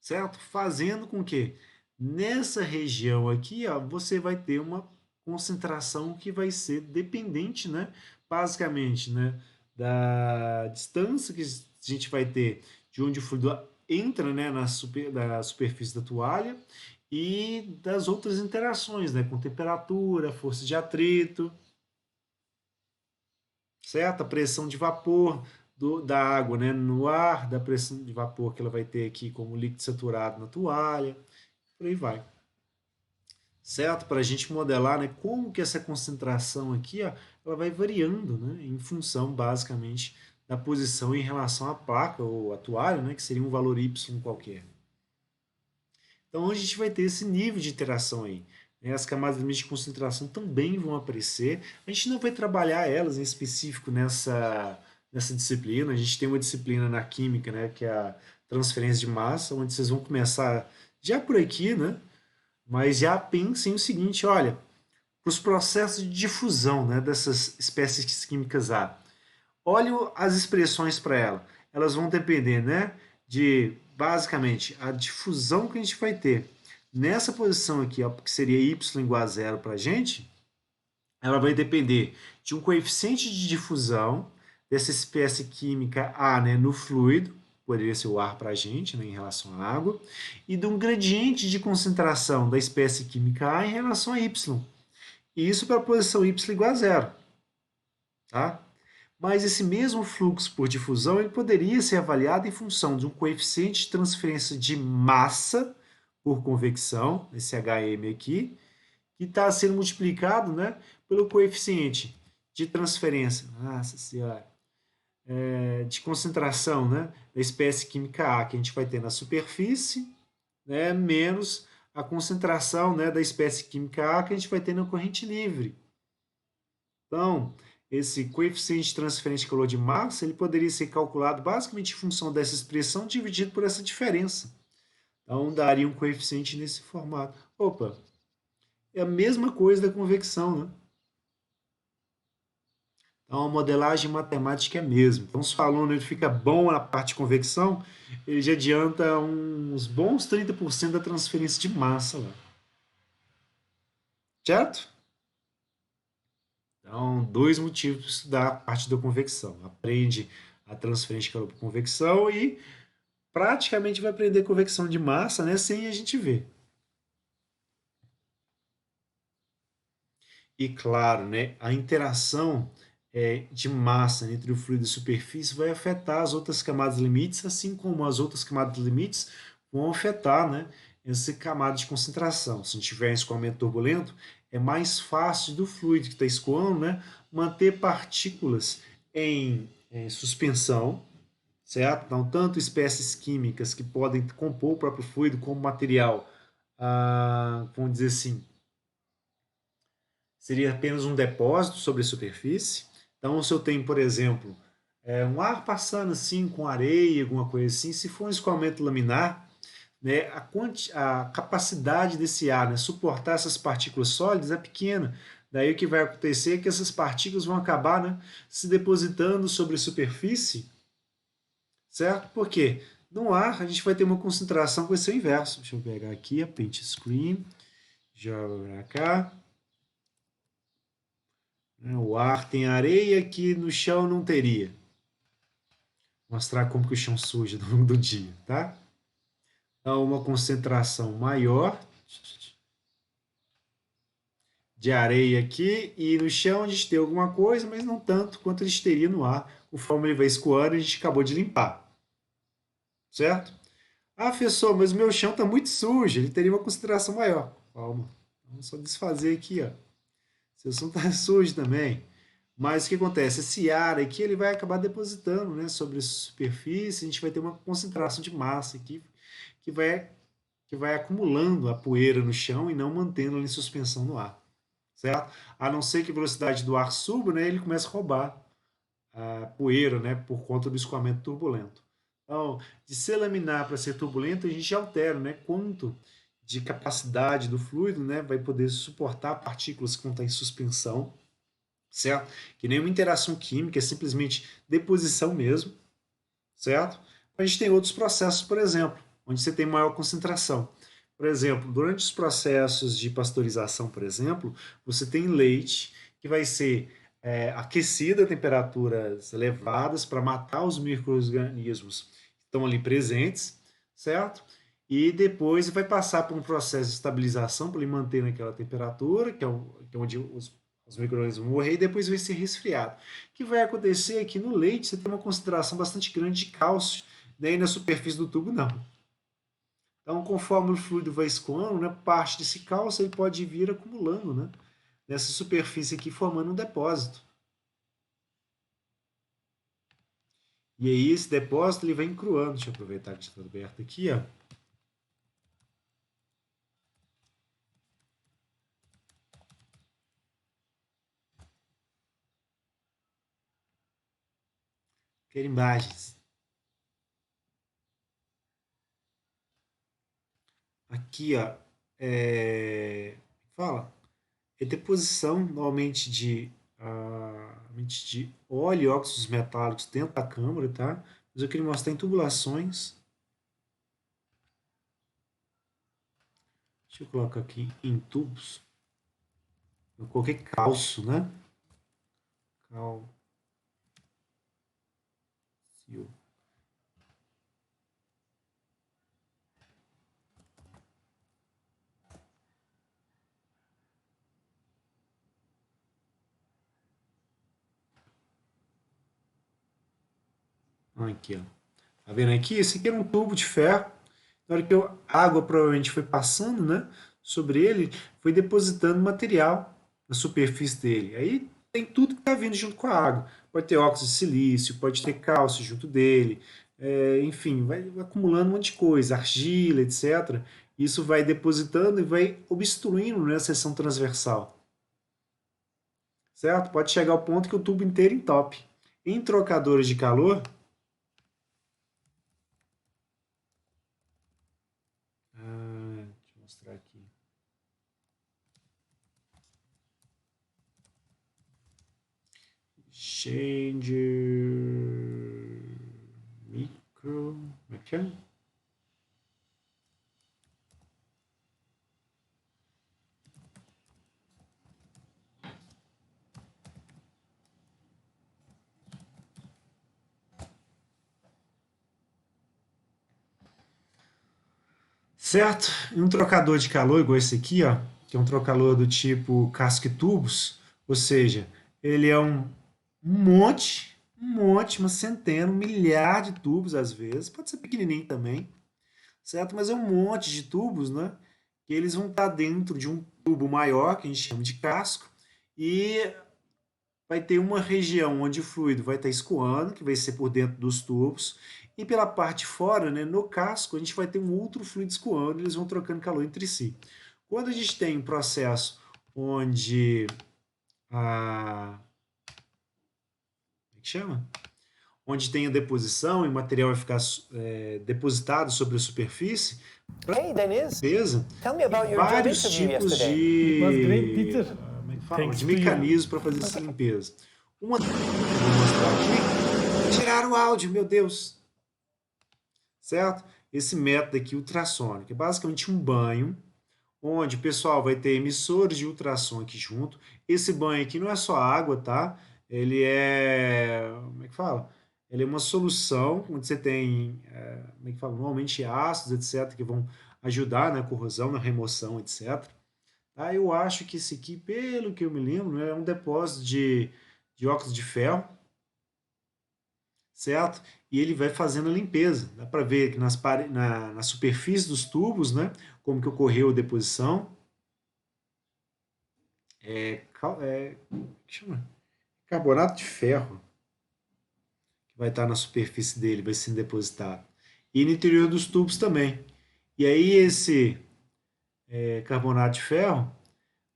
certo? Fazendo com que nessa região aqui, ó, você vai ter uma concentração que vai ser dependente, né, basicamente, né, da distância que a gente vai ter de onde o fluido entra, né, na superfície da toalha e das outras interações, né, com temperatura, força de atrito, certo? A pressão de vapor da água, né, no ar, da pressão de vapor que ela vai ter aqui como líquido saturado na toalha, por aí vai, certo? Para a gente modelar, né, como que essa concentração aqui, ó, ela vai variando, né, em função basicamente da posição em relação à placa ou à toalha, né, que seria um valor y qualquer. Então a gente vai ter esse nível de interação aí. Né? As camadas limites de concentração também vão aparecer. A gente não vai trabalhar elas em específico nessa disciplina. A gente tem uma disciplina na química, né, que é a transferência de massa, onde vocês vão começar já por aqui, né? Mas já pensem o seguinte, olha, para os processos de difusão, né, dessas espécies químicas A, olhem as expressões para ela. Elas vão depender, né, de basicamente a difusão que a gente vai ter nessa posição aqui, ó, que seria y igual a zero para a gente, ela vai depender de um coeficiente de difusão dessa espécie química A, né, no fluido, poderia ser o ar para a gente, né, em relação à água, e de um gradiente de concentração da espécie química A em relação a Y. E isso para a posição Y igual a zero. Tá? Mas esse mesmo fluxo por difusão ele poderia ser avaliado em função de um coeficiente de transferência de massa por convecção, esse Hm aqui, que está sendo multiplicado, né, pelo coeficiente de transferência, nossa senhora, de concentração, né, da espécie química A que a gente vai ter na superfície, né, menos a concentração, né, da espécie química A que a gente vai ter na corrente livre. Então, esse coeficiente de transferência de calor de massa ele poderia ser calculado basicamente em função dessa expressão dividido por essa diferença. Então, daria um coeficiente nesse formato. Opa, é a mesma coisa da convecção, né? Então, a modelagem matemática é a mesma. Então, se o aluno ele fica bom na parte de convecção, ele já adianta uns bons 30% da transferência de massa lá. Certo? Então, dois motivos para estudar a parte da convecção. Aprende a transferência de calor por convecção e praticamente vai aprender convecção de massa, né, sem a gente ver. E claro, né, a interação de massa entre o fluido e a superfície vai afetar as outras camadas limites, assim como as outras camadas limites vão afetar, né, essa camada de concentração. Se a gente tiver um escoamento turbulento, é mais fácil do fluido que está escoando, né, manter partículas em suspensão, certo? Então, tanto espécies químicas que podem compor o próprio fluido como material, vamos dizer assim, seria apenas um depósito sobre a superfície. Então, se eu tenho, por exemplo, um ar passando assim com areia, alguma coisa assim, se for um escoamento laminar, né, a capacidade desse ar, né, suportar essas partículas sólidas é pequena. Daí o que vai acontecer é que essas partículas vão acabar, né, se depositando sobre a superfície, certo? Por quê? No ar a gente vai ter uma concentração que vai ser o inverso. Deixa eu pegar aqui a print screen, joga para cá. O ar tem areia que no chão não teria. Vou mostrar como que o chão suja ao longo do dia, tá? Então, uma concentração maior de areia aqui e no chão a gente tem alguma coisa, mas não tanto quanto a gente teria no ar. Conforme ele vai escoando, a gente acabou de limpar, certo? Ah, professor, mas o meu chão está muito sujo, ele teria uma concentração maior. Calma, vamos só desfazer aqui, ó. Seu chão está sujo também. Mas o que acontece? Esse ar aqui ele vai acabar depositando, né, sobre a superfície, a gente vai ter uma concentração de massa aqui que vai, que vai acumulando a poeira no chão e não mantendo em suspensão no ar, certo? A não ser que a velocidade do ar suba, né, ele começa a roubar a poeira, né, por conta do escoamento turbulento. Então, de ser laminar para ser turbulento, a gente altera, né, quanto de capacidade do fluido, né, vai poder suportar partículas que vão estar em suspensão, certo? Que nenhuma interação química, é simplesmente deposição mesmo, certo? A gente tem outros processos, por exemplo, onde você tem maior concentração. Por exemplo, durante os processos de pasteurização, por exemplo, você tem leite que vai ser aquecido a temperaturas elevadas para matar os micro-organismos que estão ali presentes, certo? E depois vai passar por um processo de estabilização para ele manter naquela temperatura, que é onde os micro-organismos vão morrer, e depois vai ser resfriado. O que vai acontecer é que no leite você tem uma concentração bastante grande de cálcio, né? E na superfície do tubo não. Então, conforme o fluido vai escoando, né, parte desse cálcio ele pode vir acumulando, né, nessa superfície aqui, formando um depósito. E aí esse depósito ele vai encruando. Deixa eu aproveitar que está aberto aqui, ó. Quero imagens. Aqui, ó, fala, é deposição normalmente de óleo e óxidos metálicos dentro da câmara, tá? Mas eu queria mostrar em tubulações. Deixa eu colocar aqui em tubos. Eu coloquei cálcio, né? Cálcio. Aqui, ó. Tá vendo aqui? Esse aqui era um tubo de ferro. Na hora que a água provavelmente foi passando, né, sobre ele, foi depositando material na superfície dele. Aí tem tudo que está vindo junto com a água. Pode ter óxido de silício, pode ter cálcio junto dele, enfim, vai acumulando um monte de coisa, argila, etc. Isso vai depositando e vai obstruindo, né, a seção transversal, certo? Pode chegar ao ponto que o tubo inteiro entope. Em trocadores de calor, Exchanger micro, como é que é? Certo? E um trocador de calor igual esse aqui, ó, que é um trocador do tipo casca e tubos, ou seja, ele é um monte, uma centena, um milhar de tubos às vezes, pode ser pequenininho também, certo? Mas é um monte de tubos, né? Que eles vão estar dentro de um tubo maior, que a gente chama de casco, e vai ter uma região onde o fluido vai estar escoando, que vai ser por dentro dos tubos, e pela parte de fora, né, no casco, a gente vai ter um outro fluido escoando, e eles vão trocando calor entre si. Quando a gente tem um processo onde a. Como é que chama? Onde tem a deposição e o material vai ficar depositado sobre a superfície, para Hey, Denise. limpeza, Tell me tem about your job vários interview tipos yesterday. It was great, de, Peter. como é que fala? Thanks De to you. mecanismos para fazer essa limpeza. Uma delas que eu vou mostrar aqui, tirar o áudio, meu Deus, certo? Esse método aqui, ultrassônico, é basicamente um banho, onde o pessoal vai ter emissores de ultrassom aqui junto. Esse banho aqui não é só água, tá? Ele é, como é que fala? Ele é uma solução onde você tem, como é que fala? Normalmente ácidos, etc., que vão ajudar na corrosão, na remoção, etc. Tá? Eu acho que esse aqui, pelo que eu me lembro, é um depósito de óxido de ferro, certo? E ele vai fazendo a limpeza. Dá para ver que na superfície dos tubos, né? Como que ocorreu a deposição. Que chama? Carbonato de ferro que vai estar na superfície dele, vai sendo depositado. E no interior dos tubos também. E aí esse carbonato de ferro,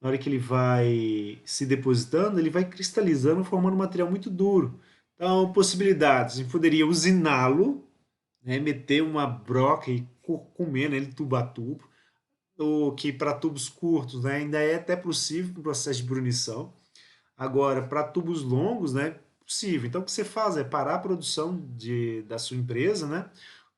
na hora que ele vai se depositando, ele vai cristalizando, formando um material muito duro. Então, possibilidades, a gente poderia usiná-lo, né, meter uma broca e comer né, ele tubo a tubo, ou que para tubos curtos né, ainda é até possível o processo de brunição. Agora, para tubos longos, né, possível. Então, o que você faz é parar a produção da sua empresa, né,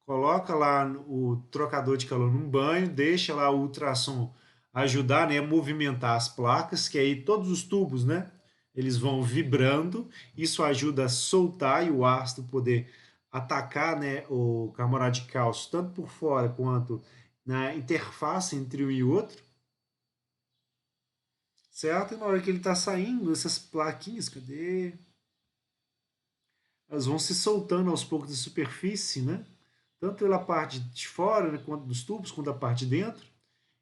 coloca lá o trocador de calor num banho, deixa lá o ultrassom ajudar né, a movimentar as placas, que aí todos os tubos, né, eles vão vibrando, isso ajuda a soltar e o ácido poder atacar né, o carbonato de cálcio, tanto por fora quanto na interface entre um e outro, certo? E na hora que ele está saindo, essas plaquinhas, cadê? Elas vão se soltando aos poucos da superfície, né? Tanto pela parte de fora, né, quanto dos tubos, quanto da parte de dentro.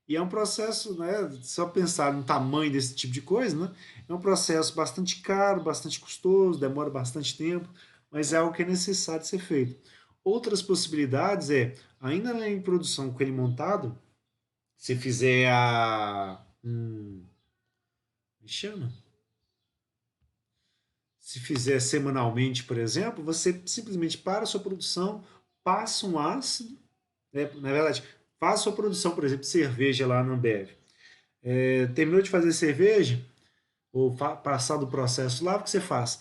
E é um processo, né, só pensar no tamanho desse tipo de coisa, né, é um processo bastante caro, bastante custoso, demora bastante tempo, mas é algo que é necessário ser feito. Outras possibilidades é, ainda em produção com ele montado, se fizer me chama? Se fizer semanalmente, por exemplo, você simplesmente para a sua produção, passa um ácido, né? Na verdade, faz a sua produção, por exemplo, de cerveja lá na Ambev. Terminou de fazer cerveja, ou passar do processo lá, o que você faz?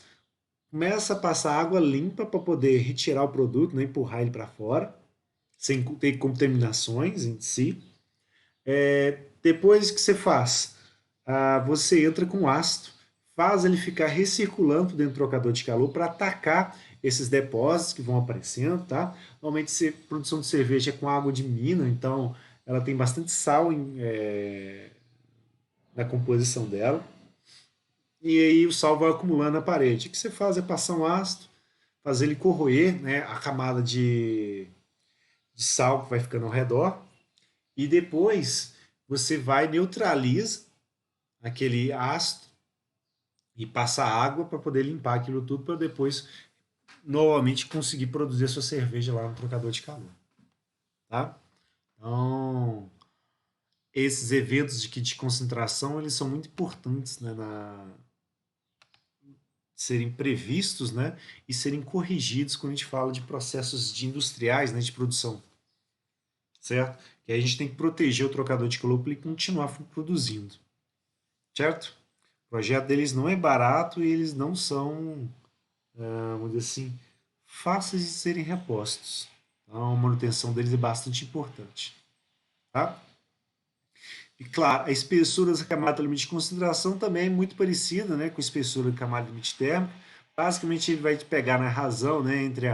Começa a passar água limpa para poder retirar o produto, né? Empurrar ele para fora, sem ter contaminações em si. Depois que você faz? Você entra com ácido, faz ele ficar recirculando dentro do trocador de calor para atacar esses depósitos que vão aparecendo, tá? Normalmente, produção de cerveja é com água de mina, então ela tem bastante sal na composição dela. E aí o sal vai acumulando na parede. O que você faz é passar um ácido, fazer ele corroer, né, a camada de sal que vai ficando ao redor, e depois você vai neutraliza aquele ácido e passa água para poder limpar aquilo tudo para depois novamente conseguir produzir a sua cerveja lá no trocador de calor, tá? Então, esses eventos de concentração, eles são muito importantes, né, serem previstos, né, e serem corrigidos quando a gente fala de processos de industriais, né, de produção, certo? Que aí a gente tem que proteger o trocador de calor para ele continuar produzindo, certo? O projeto deles não é barato e eles não são vamos dizer assim, fáceis de serem repostos. Então, a manutenção deles é bastante importante. Tá? E claro, a espessura dessa camada limite de concentração também é muito parecida, né, com a espessura da camada limite térmica. Basicamente, ele vai pegar na razão, né, entre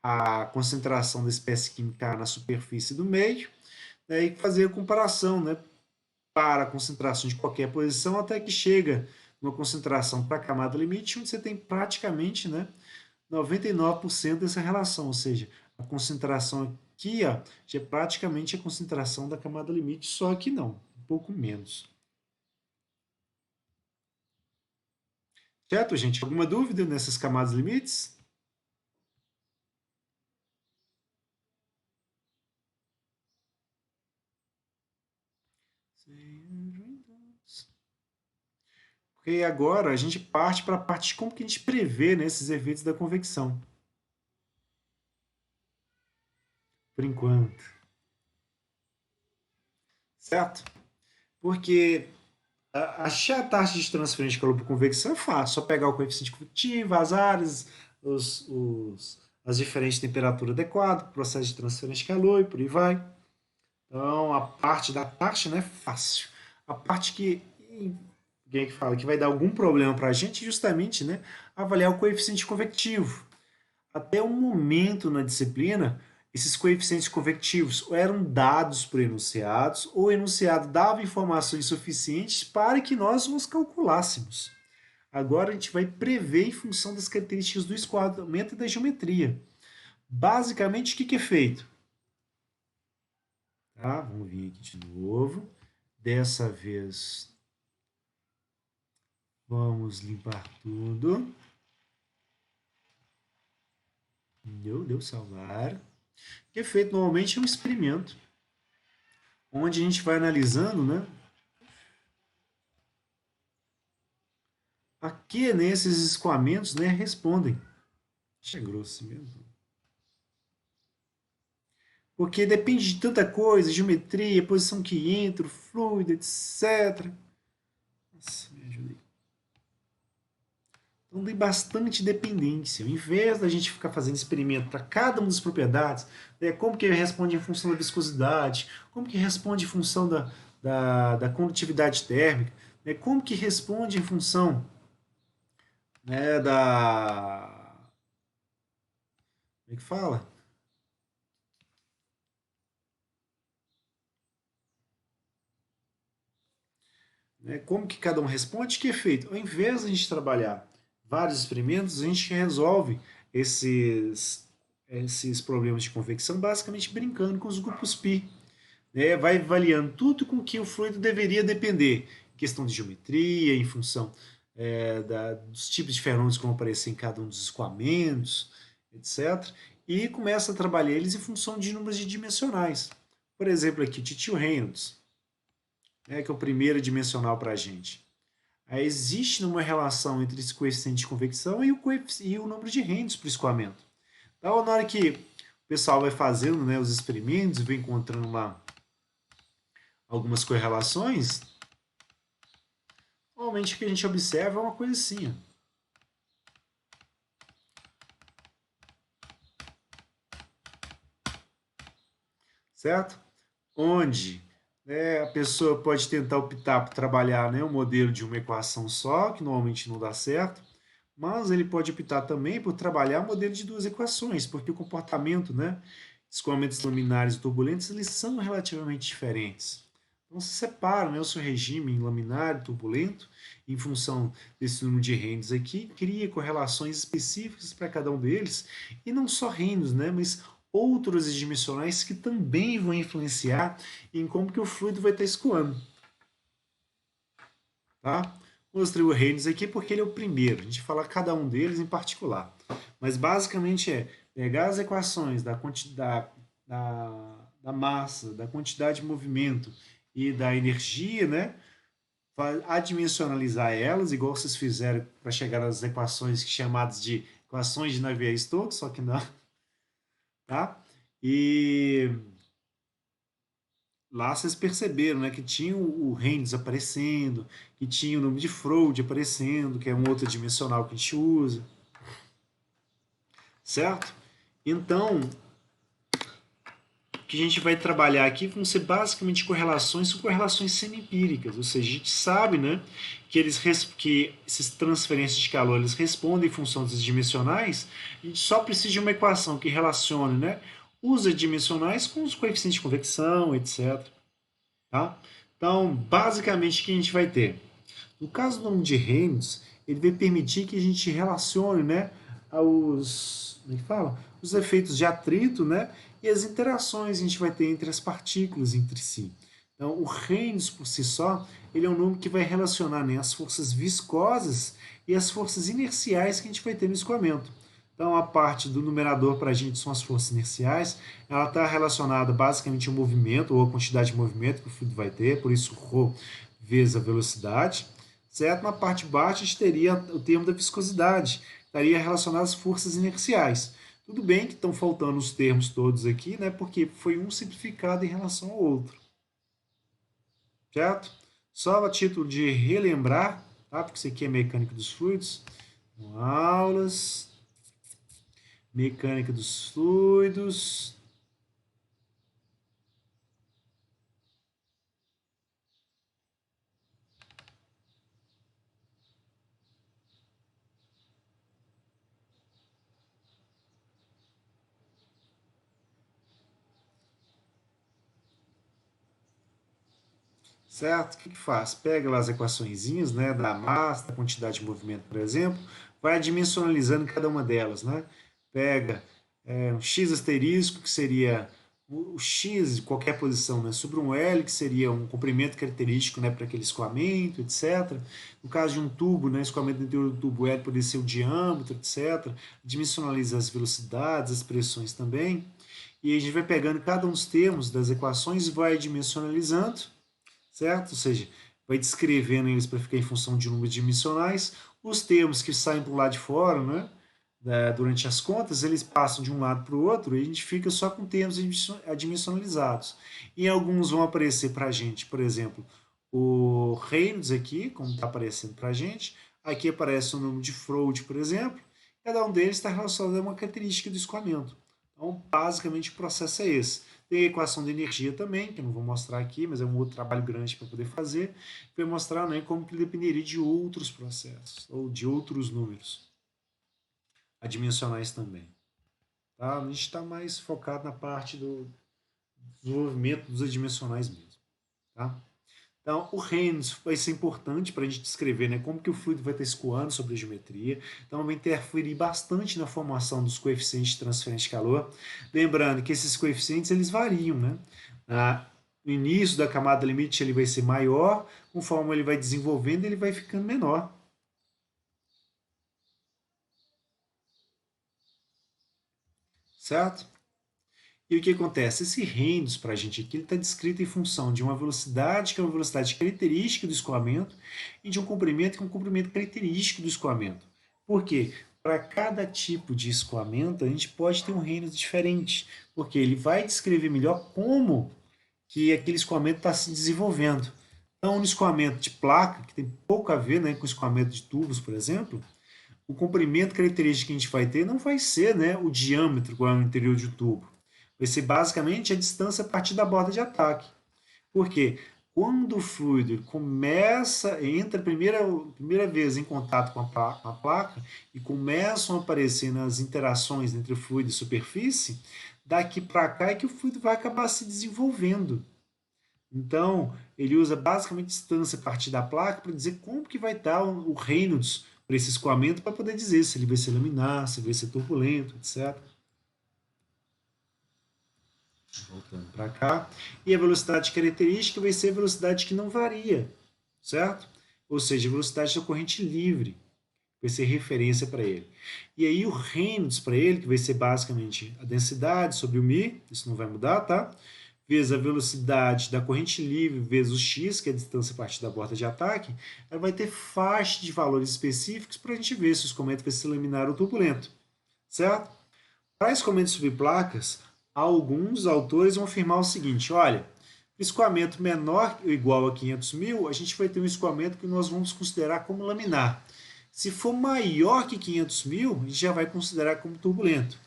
a concentração da espécie química na superfície do meio, né, e fazer a comparação, né, para a concentração de qualquer posição até que chega numa concentração para a camada limite, onde você tem praticamente, né, 99% dessa relação, ou seja, a concentração aqui ó, já é praticamente a concentração da camada limite, só que não, um pouco menos. Certo, gente? Alguma dúvida nessas camadas limites? Ok, agora a gente parte para a parte de como que a gente prevê, né, esses efeitos da convecção. Por enquanto. Certo? Porque achar a taxa de transferência de calor por convecção é fácil. Só pegar o coeficiente convectivo, as áreas, as diferentes temperaturas adequadas, processo de transferência de calor e por aí vai. Então, a parte da taxa não é fácil. A parte que quem é que fala que vai dar algum problema para a gente é justamente, né, avaliar o coeficiente convectivo. Até o momento na disciplina, esses coeficientes convectivos eram dados por enunciados, ou o enunciado dava informações suficientes para que nós os calculássemos. Agora a gente vai prever em função das características do esquadramento e da geometria. Basicamente, o que é feito? Tá? Vamos vir aqui de novo. Dessa vez, vamos limpar tudo. Deu salvar. O que é feito normalmente é um experimento, onde a gente vai analisando, né? Aqui nesses escoamentos, né, respondem. Deixa grosso mesmo. Porque depende de tanta coisa, geometria, posição que entra, o fluido, etc. Nossa, me ajuda aí. Então tem bastante dependência. Ao invés da gente ficar fazendo experimento para cada uma das propriedades, né, como que responde em função da viscosidade, como que responde em função da condutividade térmica, né, como que responde em função, né, da... Como é que fala? Né, como que cada um responde, que é feito? Ao invés de a gente trabalhar vários experimentos, a gente resolve esses problemas de convecção basicamente brincando com os grupos π, né? Vai avaliando tudo com que o fluido deveria depender. Questão de geometria, em função dos tipos de fenômenos que vão aparecer em cada um dos escoamentos, etc. E começa a trabalhar eles em função de números dimensionais. Por exemplo, aqui, o Titio Reynolds, né, que é o primeiro dimensional para a gente. Aí existe uma relação entre esse coeficiente de convecção e o número de Reynolds para o escoamento. Então, na hora que o pessoal vai fazendo, né, os experimentos, vai encontrando algumas correlações, normalmente o que a gente observa é uma coisa assim, ó, certo? Onde, né, a pessoa pode tentar optar por trabalhar, né, o modelo de uma equação só, que normalmente não dá certo, mas ele pode optar também por trabalhar o modelo de duas equações, porque o comportamento, né, escoamentos laminares e turbulentos, eles são relativamente diferentes. Então se separa, né, o seu regime em laminar e turbulento, em função desse número de Reynolds aqui, cria correlações específicas para cada um deles, e não só Reynolds, né, mas outros dimensionais que também vão influenciar em como que o fluido vai estar escoando. Tá? Mostrei o Reynolds aqui porque ele é o primeiro. A gente fala cada um deles em particular. Mas basicamente é pegar as equações da quantidade da massa, da quantidade de movimento e da energia, né? Adimensionalizar elas, igual vocês fizeram para chegar às equações chamadas de equações de Navier-Stokes, só que não, tá? E lá vocês perceberam, né, que tinha o Reynolds aparecendo, que tinha o nome de Freud aparecendo, que é um outro dimensional que a gente usa. certo? Então, o que a gente vai trabalhar aqui vão ser basicamente correlações, são correlações semi-empíricas, ou seja, a gente sabe, né, que essas transferências de calor eles respondem em função das dimensionais, a gente só precisa de uma equação que relacione, né, os adimensionais com os coeficientes de convecção, etc. Tá? Então, basicamente, o que a gente vai ter? No caso do nome de Reynolds, ele vai permitir que a gente relacione, né, como é que fala? Os efeitos de atrito, né, e as interações que a gente vai ter entre as partículas entre si. Então, o Reynolds por si só, ele é um número que vai relacionar, né, as forças viscosas e as forças inerciais que a gente vai ter no escoamento. Então, a parte do numerador para a gente são as forças inerciais, ela está relacionada basicamente ao movimento ou a quantidade de movimento que o fluido vai ter, por isso ρ vezes a velocidade, certo? Na parte baixa a gente teria o termo da viscosidade, estaria relacionado às forças inerciais. Tudo bem que estão faltando os termos todos aqui, né? Porque foi um simplificado em relação ao outro, certo? Só a título de relembrar, tá? Porque isso aqui é mecânica dos fluidos. Aulas, mecânica dos fluidos. Certo? O que faz? Pega lá as equaçõezinhas, né, da massa, da quantidade de movimento, por exemplo, vai dimensionalizando cada uma delas, né? Pega um x asterisco, que seria o x de qualquer posição, né, sobre um L, que seria um comprimento característico, né, para aquele escoamento, etc. No caso de um tubo, né, escoamento interior do tubo L poderia ser o diâmetro, etc. Dimensionaliza as velocidades, as pressões também. E a gente vai pegando cada um dos termos das equações e vai dimensionalizando, certo? Ou seja, vai descrevendo eles para ficar em função de números dimensionais. Os termos que saem para o lado de fora, né, durante as contas, eles passam de um lado para o outro e a gente fica só com termos adimensionalizados. E alguns vão aparecer para a gente, por exemplo, o Reynolds aqui, como está aparecendo para a gente. Aqui aparece o número de Freud, por exemplo. Cada um deles está relacionado a uma característica do escoamento. Então, basicamente, o processo é esse. Tem a equação de energia também, que eu não vou mostrar aqui, mas é um outro trabalho grande para poder fazer. Vai mostrar, né, como que ele dependeria de outros processos, ou de outros números adimensionais também. Tá? A gente está mais focado na parte do desenvolvimento dos adimensionais mesmo. Tá? Então, o Reynolds vai ser importante para a gente descrever, né, como que o fluido vai estar escoando sobre a geometria. Então, vai interferir bastante na formação dos coeficientes de transferência de calor. Lembrando que esses coeficientes eles variam, né? No início da camada limite ele vai ser maior, conforme ele vai desenvolvendo ele vai ficando menor, certo? E o que acontece? Esse Reynolds para a gente aqui está descrito em função de uma velocidade, que é uma velocidade característica do escoamento, e de um comprimento, que é um comprimento característico do escoamento. Por quê? Para cada tipo de escoamento, a gente pode ter um Reynolds diferente, porque ele vai descrever melhor como que aquele escoamento está se desenvolvendo. Então, no escoamento de placa, que tem pouco a ver, né, com o escoamento de tubos, por exemplo, o comprimento característico que a gente vai ter não vai ser, né, o diâmetro igual ao interior de um tubo. Vai ser basicamente a distância a partir da borda de ataque. Por quê? Quando o fluido entra a primeira vez em contato com a placa e começam a aparecer nas interações entre o fluido e a superfície, daqui para cá é que o fluido vai acabar se desenvolvendo. Então, ele usa basicamente distância a partir da placa para dizer como que vai estar o Reynolds para esse escoamento, para poder dizer se ele vai ser laminar, se vai ser turbulento, etc. Voltando para cá. E a velocidade característica vai ser a velocidade que não varia, certo? Ou seja, a velocidade da corrente livre vai ser referência para ele. E aí o Reynolds para ele, que vai ser basicamente a densidade sobre o μ, isso não vai mudar, tá? Vezes a velocidade da corrente livre vezes o x, que é a distância a partir da borda de ataque, ela vai ter faixa de valores específicos para a gente ver se o escoamento vai ser laminar ou turbulento, certo? Para escoamento sobre placas, alguns autores vão afirmar o seguinte, olha, escoamento menor ou igual a 500 mil, a gente vai ter um escoamento que nós vamos considerar como laminar. Se for maior que 500 mil, a gente já vai considerar como turbulento.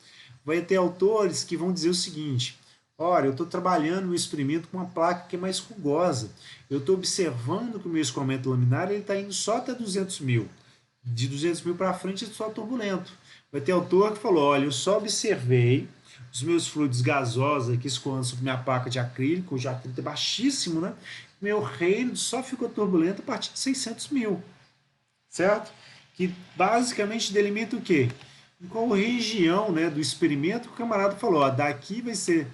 Vai ter autores que vão dizer o seguinte: olha, eu estou trabalhando no experimento com uma placa que é mais rugosa. Eu estou observando que o meu escoamento laminar está indo só até 200 mil. De 200 mil para frente é só turbulento. Vai ter autor que falou: olha, eu só observei os meus fluidos gasosos aqui escoando sobre minha placa de acrílico, cujo atrito é baixíssimo, né? Meu reino só ficou turbulento a partir de 600 mil, certo? Que basicamente delimita o quê? Em qual região, né, do experimento o camarada falou: ó, daqui vai ser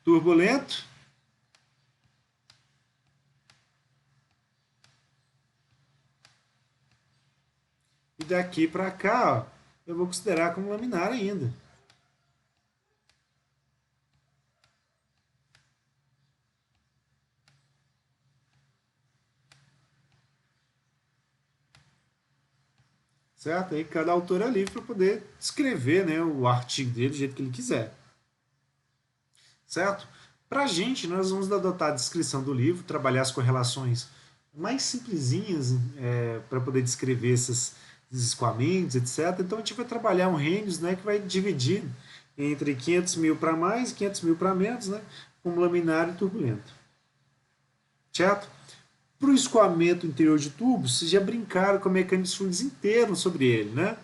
turbulento e daqui para cá, ó, eu vou considerar como laminar ainda. Certo? Aí cada autor é livre para poder escrever, né, o artigo dele do jeito que ele quiser. Certo? Para a gente, nós vamos adotar a descrição do livro, trabalhar as correlações mais simplesinhas para poder descrever esses escoamentos, etc. Então a gente vai trabalhar um range, né, que vai dividir entre 500 mil para mais e 500 mil para menos, né, como laminar e turbulento. Certo? Para o escoamento interior de tubo, vocês já brincaram com a mecânica dos fluidos internos sobre ele, né?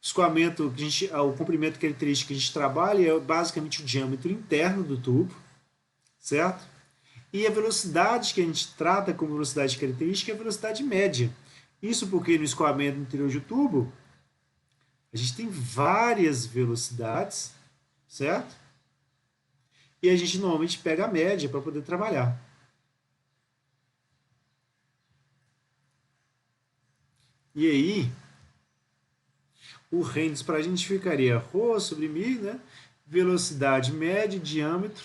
Escoamento, o comprimento característico que a gente trabalha é basicamente o diâmetro interno do tubo, certo? E a velocidade que a gente trata como velocidade característica é a velocidade média. Isso porque no escoamento interior de tubo, a gente tem várias velocidades, certo? E a gente normalmente pega a média para poder trabalhar. E aí, o range para a gente ficaria ρ sobre μ, né? Velocidade média, diâmetro,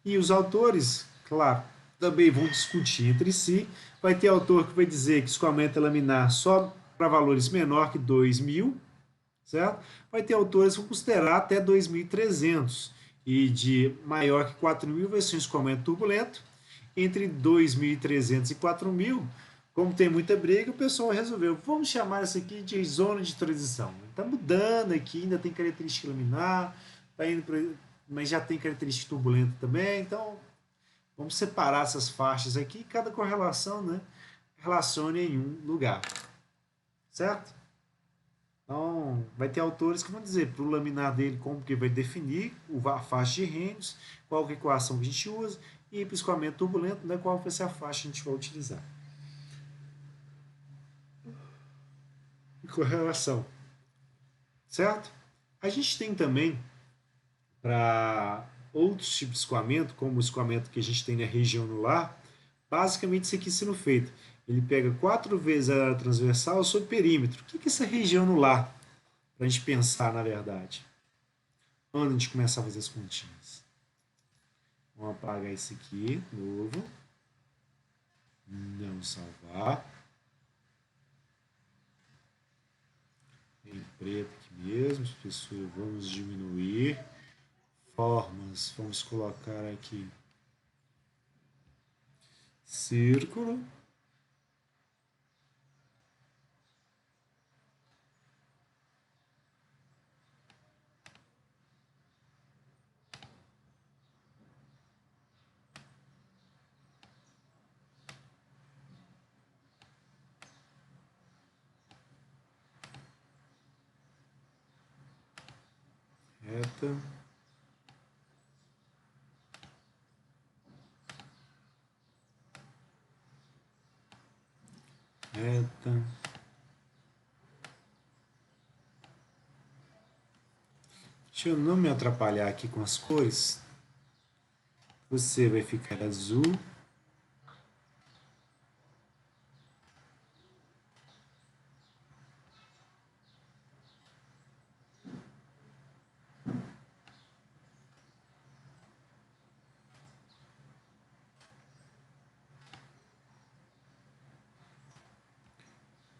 e os autores, claro, também vão discutir entre si. Vai ter autor que vai dizer que escoamento é laminar só para valores menor que 2.000, certo? Vai ter autores que vão considerar até 2.300, e de maior que 4.000 vai ser um escoamento turbulento. Entre 2.300 e 4.000, como tem muita briga, o pessoal resolveu, vamos chamar isso aqui de zona de transição. Está mudando aqui, ainda tem característica laminar, tá indo pra, mas já tem característica turbulenta também, então vamos separar essas faixas aqui, cada correlação, né, relacione em um lugar, certo? Então, vai ter autores que vão dizer para o laminar dele como que vai definir a faixa de rendos, qual que é a equação que a gente usa, e para o escoamento turbulento, né, qual vai ser a faixa que a gente vai utilizar. Correlação, certo? A gente tem também para outros tipos de escoamento, como o escoamento que a gente tem na região anular, basicamente isso aqui sendo feito. Ele pega 4 vezes a área transversal sobre o perímetro. O que é essa região anular? Para a gente pensar, na verdade. Quando a gente começar a fazer as continhas. Vamos apagar esse aqui, novo. Não salvar. Em preto aqui mesmo, espessura vamos diminuir. Formas, vamos colocar aqui círculo. Reta. Reta. Deixa eu não me atrapalhar aqui com as cores. Você vai ficar azul.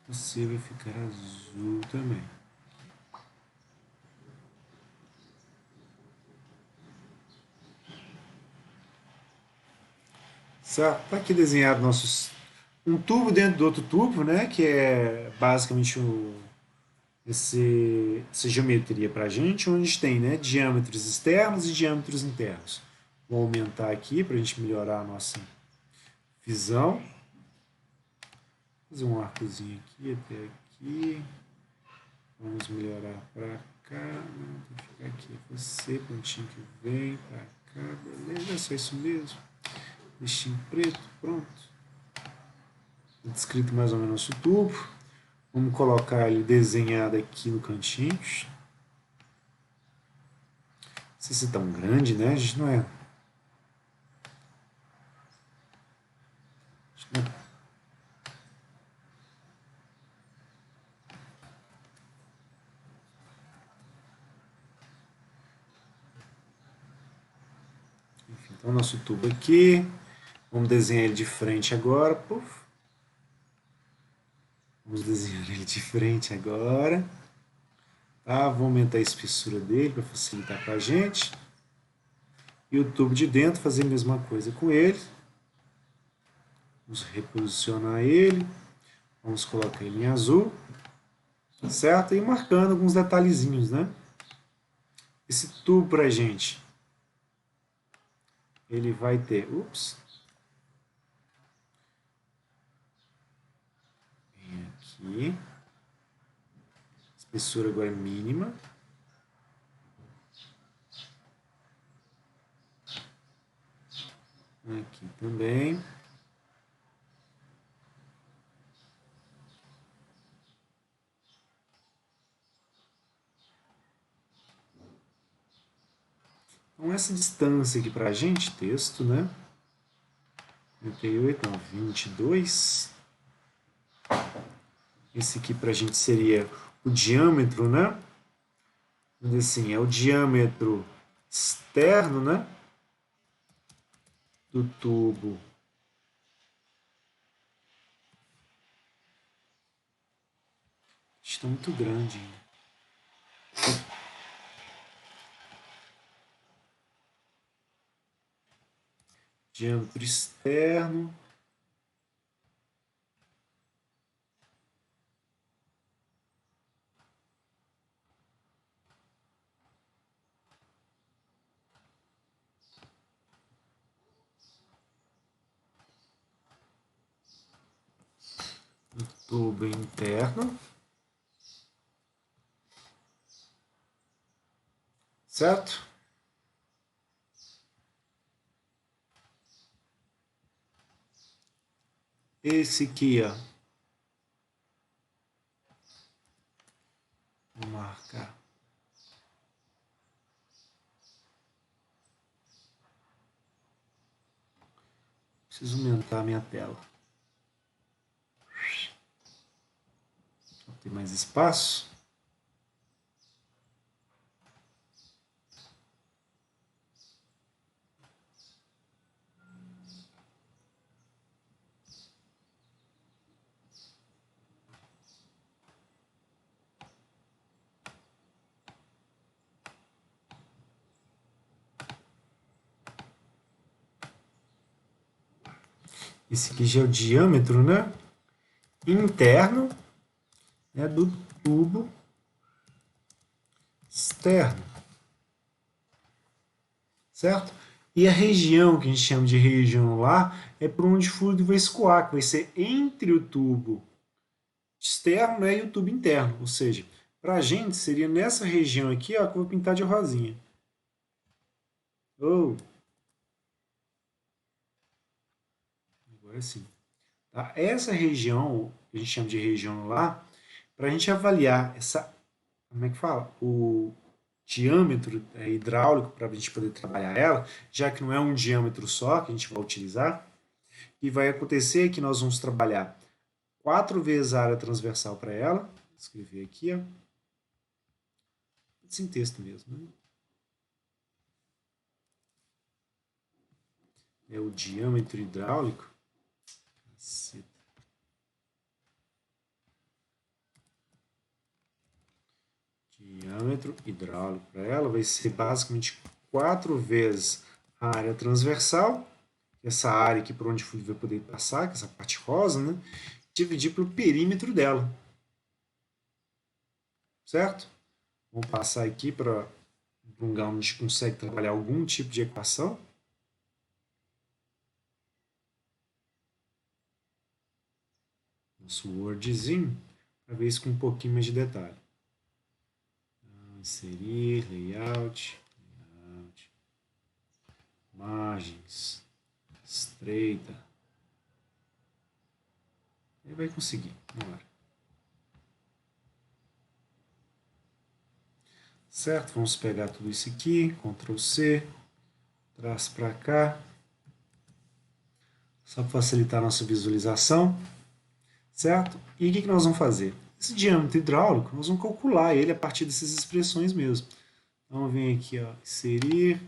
Você vai ficar azul também. Certo? Tá aqui desenhado nossos um tubo dentro do outro tubo, né? Que é basicamente o essa geometria para a gente, onde tem, né, diâmetros externos e diâmetros internos. Vou aumentar aqui para a gente melhorar a nossa visão. Fazer um arcozinho aqui até aqui. Vamos melhorar para cá. Tem que ficar aqui. Você, pontinho que vem para cá. Beleza, é só isso mesmo. Deixinho preto, pronto. Descrito mais ou menos o tubo. Vamos colocar ele desenhado aqui no cantinho. Não sei se é tão grande, né? A gente não é. Enfim, então, nosso tubo aqui. Vamos desenhar ele de frente agora. Puf. Vamos desenhar ele de frente agora. Tá? Vou aumentar a espessura dele para facilitar para a gente. E o tubo de dentro, fazer a mesma coisa com ele. Vamos reposicionar ele. Vamos colocar ele em azul. Certo? E marcando alguns detalhezinhos, né? Esse tubo para a gente, ele vai ter... Ups. Vem aqui. Espessura agora é mínima. Aqui também. Então, essa distância aqui para a gente, texto, né? 38, não, 22. Esse aqui para a gente seria o diâmetro, né? Assim, é o diâmetro externo, né? Do tubo. Está muito grande ainda. Diâmetro externo. Tubo interno. Certo? Esse aqui, ó. Vou marcar. Preciso aumentar a minha tela. Tem mais espaço. Esse aqui já é o diâmetro, né? Interno, né, do tubo externo. Certo? E a região que a gente chama de região lá é por onde o fluido vai escoar, que vai ser entre o tubo externo, né, e o tubo interno. Ou seja, para a gente seria nessa região aqui, ó, que eu vou pintar de rosinha. Oh. Agora sim. Tá? Essa região, que a gente chama de região lá, para a gente avaliar essa, como é que fala? O diâmetro hidráulico, para a gente poder trabalhar ela, já que não é um diâmetro só que a gente vai utilizar, e vai acontecer que nós vamos trabalhar 4 vezes a área transversal para ela. Vou escrever aqui, ó. Sem texto mesmo, né? É o diâmetro hidráulico. Diâmetro hidráulico para ela vai ser basicamente 4 vezes a área transversal, essa área aqui por onde o fluido vai poder passar, que é essa parte rosa, né? Dividir pelo perímetro dela. certo? Vamos passar aqui para um lugar onde a gente consegue trabalhar algum tipo de equação. Nosso Wordzinho, para ver isso com um pouquinho mais de detalhe. Inserir, layout, margens, estreita. Ele vai conseguir, vamos lá. Certo? Vamos pegar tudo isso aqui, Ctrl C, traz para cá, só para facilitar a nossa visualização, certo? E o que nós vamos fazer? Esse diâmetro hidráulico, nós vamos calcular ele a partir dessas expressões mesmo. Então, vem aqui, ó, inserir,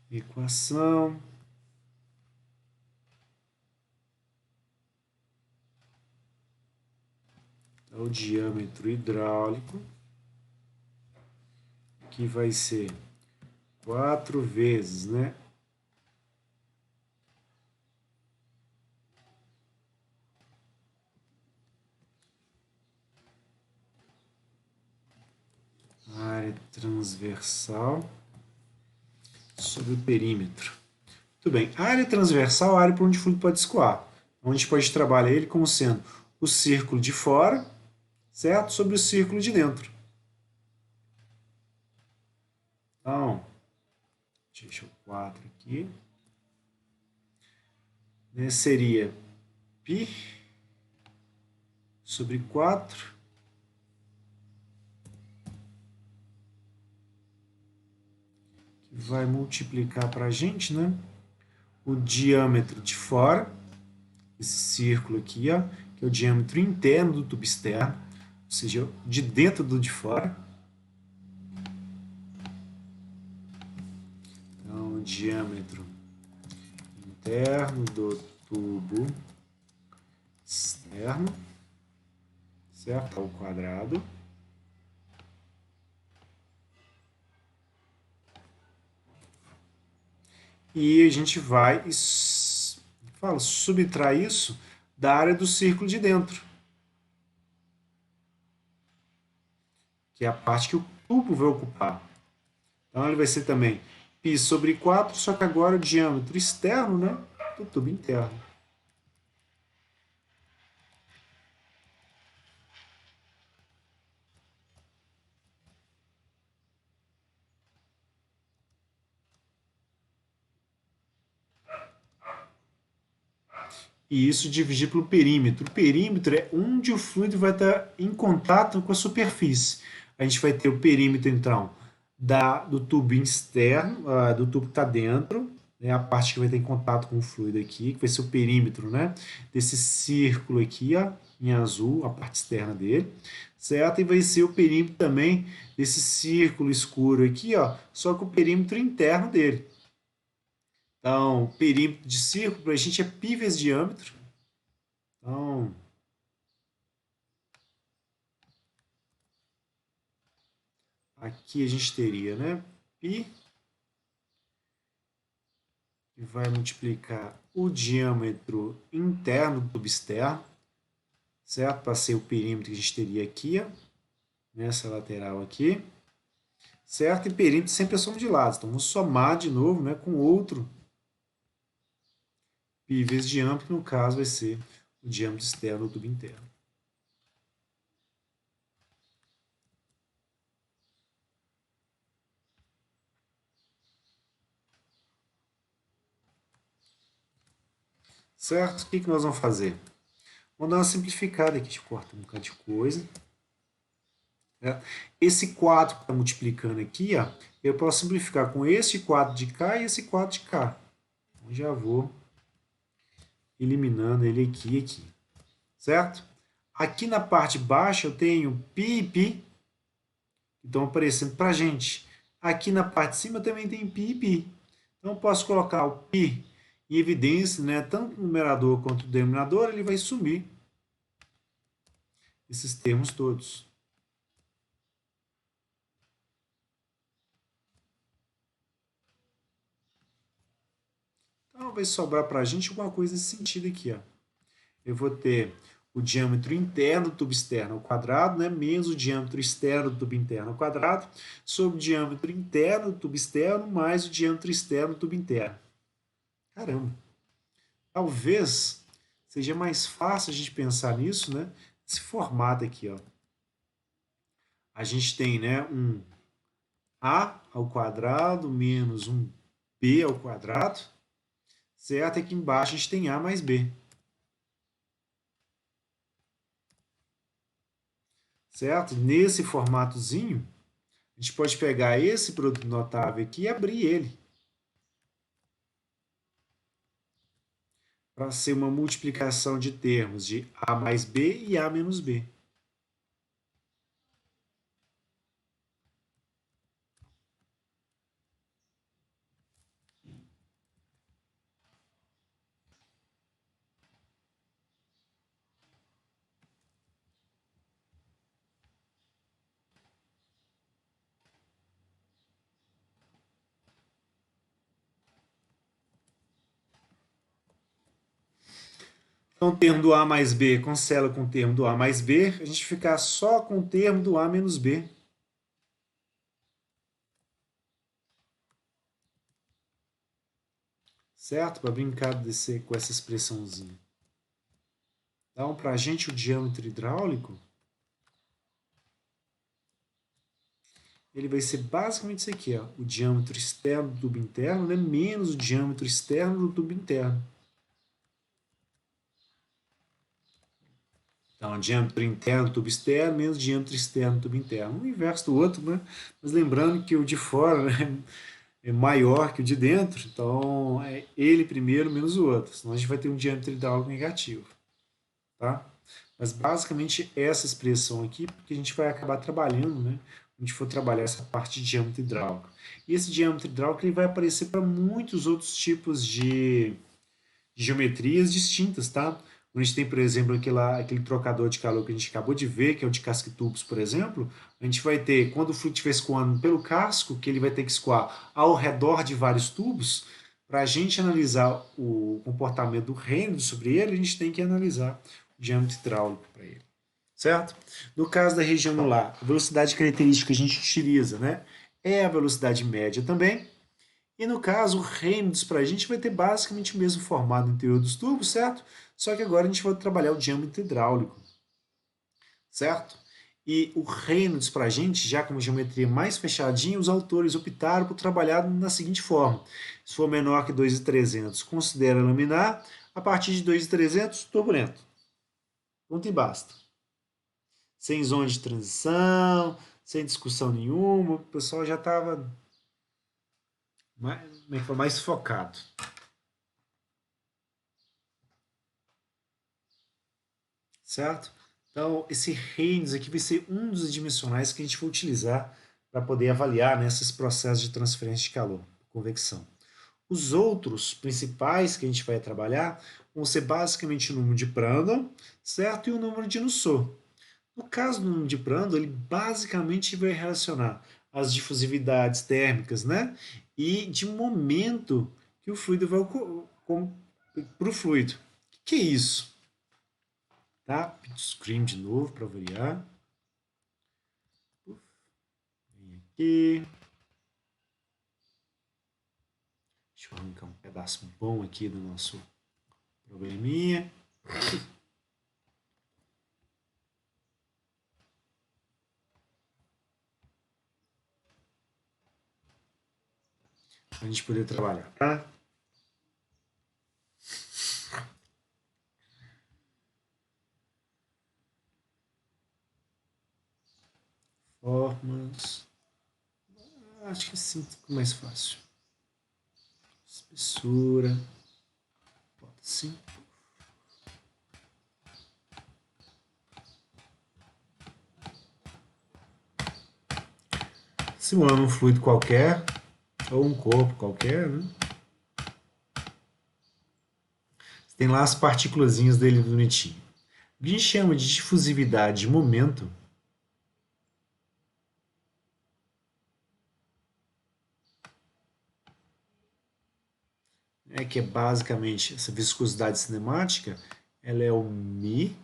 equação, então, o diâmetro hidráulico, que vai ser 4 vezes, né? Área transversal sobre o perímetro. Muito bem. A área transversal é a área por onde o fluido pode escoar. Onde a gente pode trabalhar ele como sendo o círculo de fora, certo? Sobre o círculo de dentro. Então, deixa eu 4 aqui. Seria π sobre 4 que vai multiplicar para a gente, né? O diâmetro de fora, esse círculo aqui, ó, que é o diâmetro interno do tubo externo, ou seja, de dentro do de fora. Então, o diâmetro interno do tubo externo, certo? Ao quadrado. E a gente vai subtrair isso da área do círculo de dentro, que é a parte que o tubo vai ocupar. Então ele vai ser também π sobre 4, só que agora o diâmetro externo, né, do tubo interno. E isso dividir pelo perímetro. O perímetro é onde o fluido vai estar em contato com a superfície. A gente vai ter o perímetro, então, do tubo externo, do tubo que está dentro, né, a parte que vai ter em contato com o fluido aqui, que vai ser o perímetro, né, desse círculo aqui, ó, em azul, a parte externa dele, certo? E vai ser o perímetro também desse círculo escuro aqui, ó, só que o perímetro interno dele. Então, perímetro de círculo para a gente é π vezes diâmetro. Então, aqui a gente teria, né, π, que vai multiplicar o diâmetro interno do tubo externo, certo? Para ser o perímetro que a gente teria aqui, ó, nessa lateral aqui, certo? E perímetro sempre é soma de lados. Então, vamos somar de novo, né, com outro π vezes diâmetro, que no caso vai ser o diâmetro externo do tubo interno. Certo? O que nós vamos fazer? Vamos dar uma simplificada aqui, deixa eu cortar um bocado de coisa. Esse 4 que está multiplicando aqui, ó, eu posso simplificar com esse 4 de cá e esse 4 de cá. Então, já vou eliminando ele aqui e aqui. Certo? Aqui na parte baixa eu tenho π e π, que estão aparecendo para a gente. Aqui na parte de cima eu também tenho π e π. Então eu posso colocar o π em evidência, né, tanto no numerador quanto no denominador, ele vai sumir esses termos todos. Então vai sobrar para a gente alguma coisa nesse sentido aqui. Ó. Eu vou ter o diâmetro interno do tubo externo ao quadrado, né, menos o diâmetro externo do tubo interno ao quadrado, sobre o diâmetro interno do tubo externo mais o diâmetro externo do tubo interno. Caramba! Talvez seja mais fácil a gente pensar nisso, né? Esse formato aqui, ó. A gente tem, né, um a ao quadrado menos um b ao quadrado, certo? Aqui embaixo a gente tem a mais b, certo? Nesse formatozinho, a gente pode pegar esse produto notável aqui e abrir ele para ser uma multiplicação de termos de a mais b e a menos b. Então, o termo do a mais b cancela com o termo do a mais b, a gente ficar só com o termo do a menos b. Certo? Para brincar com essa expressãozinha. Então, para a gente, o diâmetro hidráulico, ele vai ser basicamente isso aqui, ó, o diâmetro externo do tubo interno, né, menos o diâmetro externo do tubo interno. Então, o diâmetro interno do tubo externo menos o diâmetro externo do tubo interno. Um inverso do outro, né? Mas lembrando que o de fora, né, é maior que o de dentro, então é ele primeiro menos o outro, senão a gente vai ter um diâmetro hidráulico negativo. Tá? Mas basicamente essa expressão aqui, porque a gente vai acabar trabalhando, né? A gente for trabalhar essa parte de diâmetro hidráulico. E esse diâmetro hidráulico ele vai aparecer para muitos outros tipos de geometrias distintas, tá? A gente tem, por exemplo, aquele trocador de calor que a gente acabou de ver, que é o de casque-tubos, por exemplo, a gente vai ter, quando o fluido estiver escoando pelo casco, que ele vai ter que escoar ao redor de vários tubos, para a gente analisar o comportamento do Reynolds sobre ele, a gente tem que analisar o diâmetro hidráulico para ele, certo? No caso da região anular, a velocidade característica que a gente utiliza, né, é a velocidade média também, e no caso, o Reynolds para a gente vai ter basicamente o mesmo formato no interior dos tubos, certo? Só que agora a gente vai trabalhar o diâmetro hidráulico, certo? E o Reynolds para a gente, já com uma geometria mais fechadinha, os autores optaram por trabalhar da seguinte forma. Se for menor que 2.300, considera laminar. A partir de 2.300, turbulento. Ponto e basta. Sem zona de transição, sem discussão nenhuma, o pessoal já estava mais focado. Certo? Então, esse Reynolds aqui vai ser um dos dimensionais que a gente vai utilizar para poder avaliar nesses processos de transferência de calor, convecção. Os outros principais que a gente vai trabalhar vão ser basicamente o número de Prandtl, certo? E o número de Nusselt. No caso do número de Prandtl, ele basicamente vai relacionar as difusividades térmicas, né? E de momento que o fluido vai para o fluido. O que é isso? Tá? Screen de novo para variar. Vem aqui. Deixa eu arrancar um pedaço bom aqui do nosso probleminha. Para a gente poder trabalhar, tá? Formas. Acho que sim, ficou mais fácil. Espessura. Bota assim. Simulando um fluido qualquer, ou um corpo qualquer, né? Tem lá as partículazinhas dele bonitinho. O que a gente chama de difusividade de momento que é basicamente essa viscosidade cinemática, ela é o μ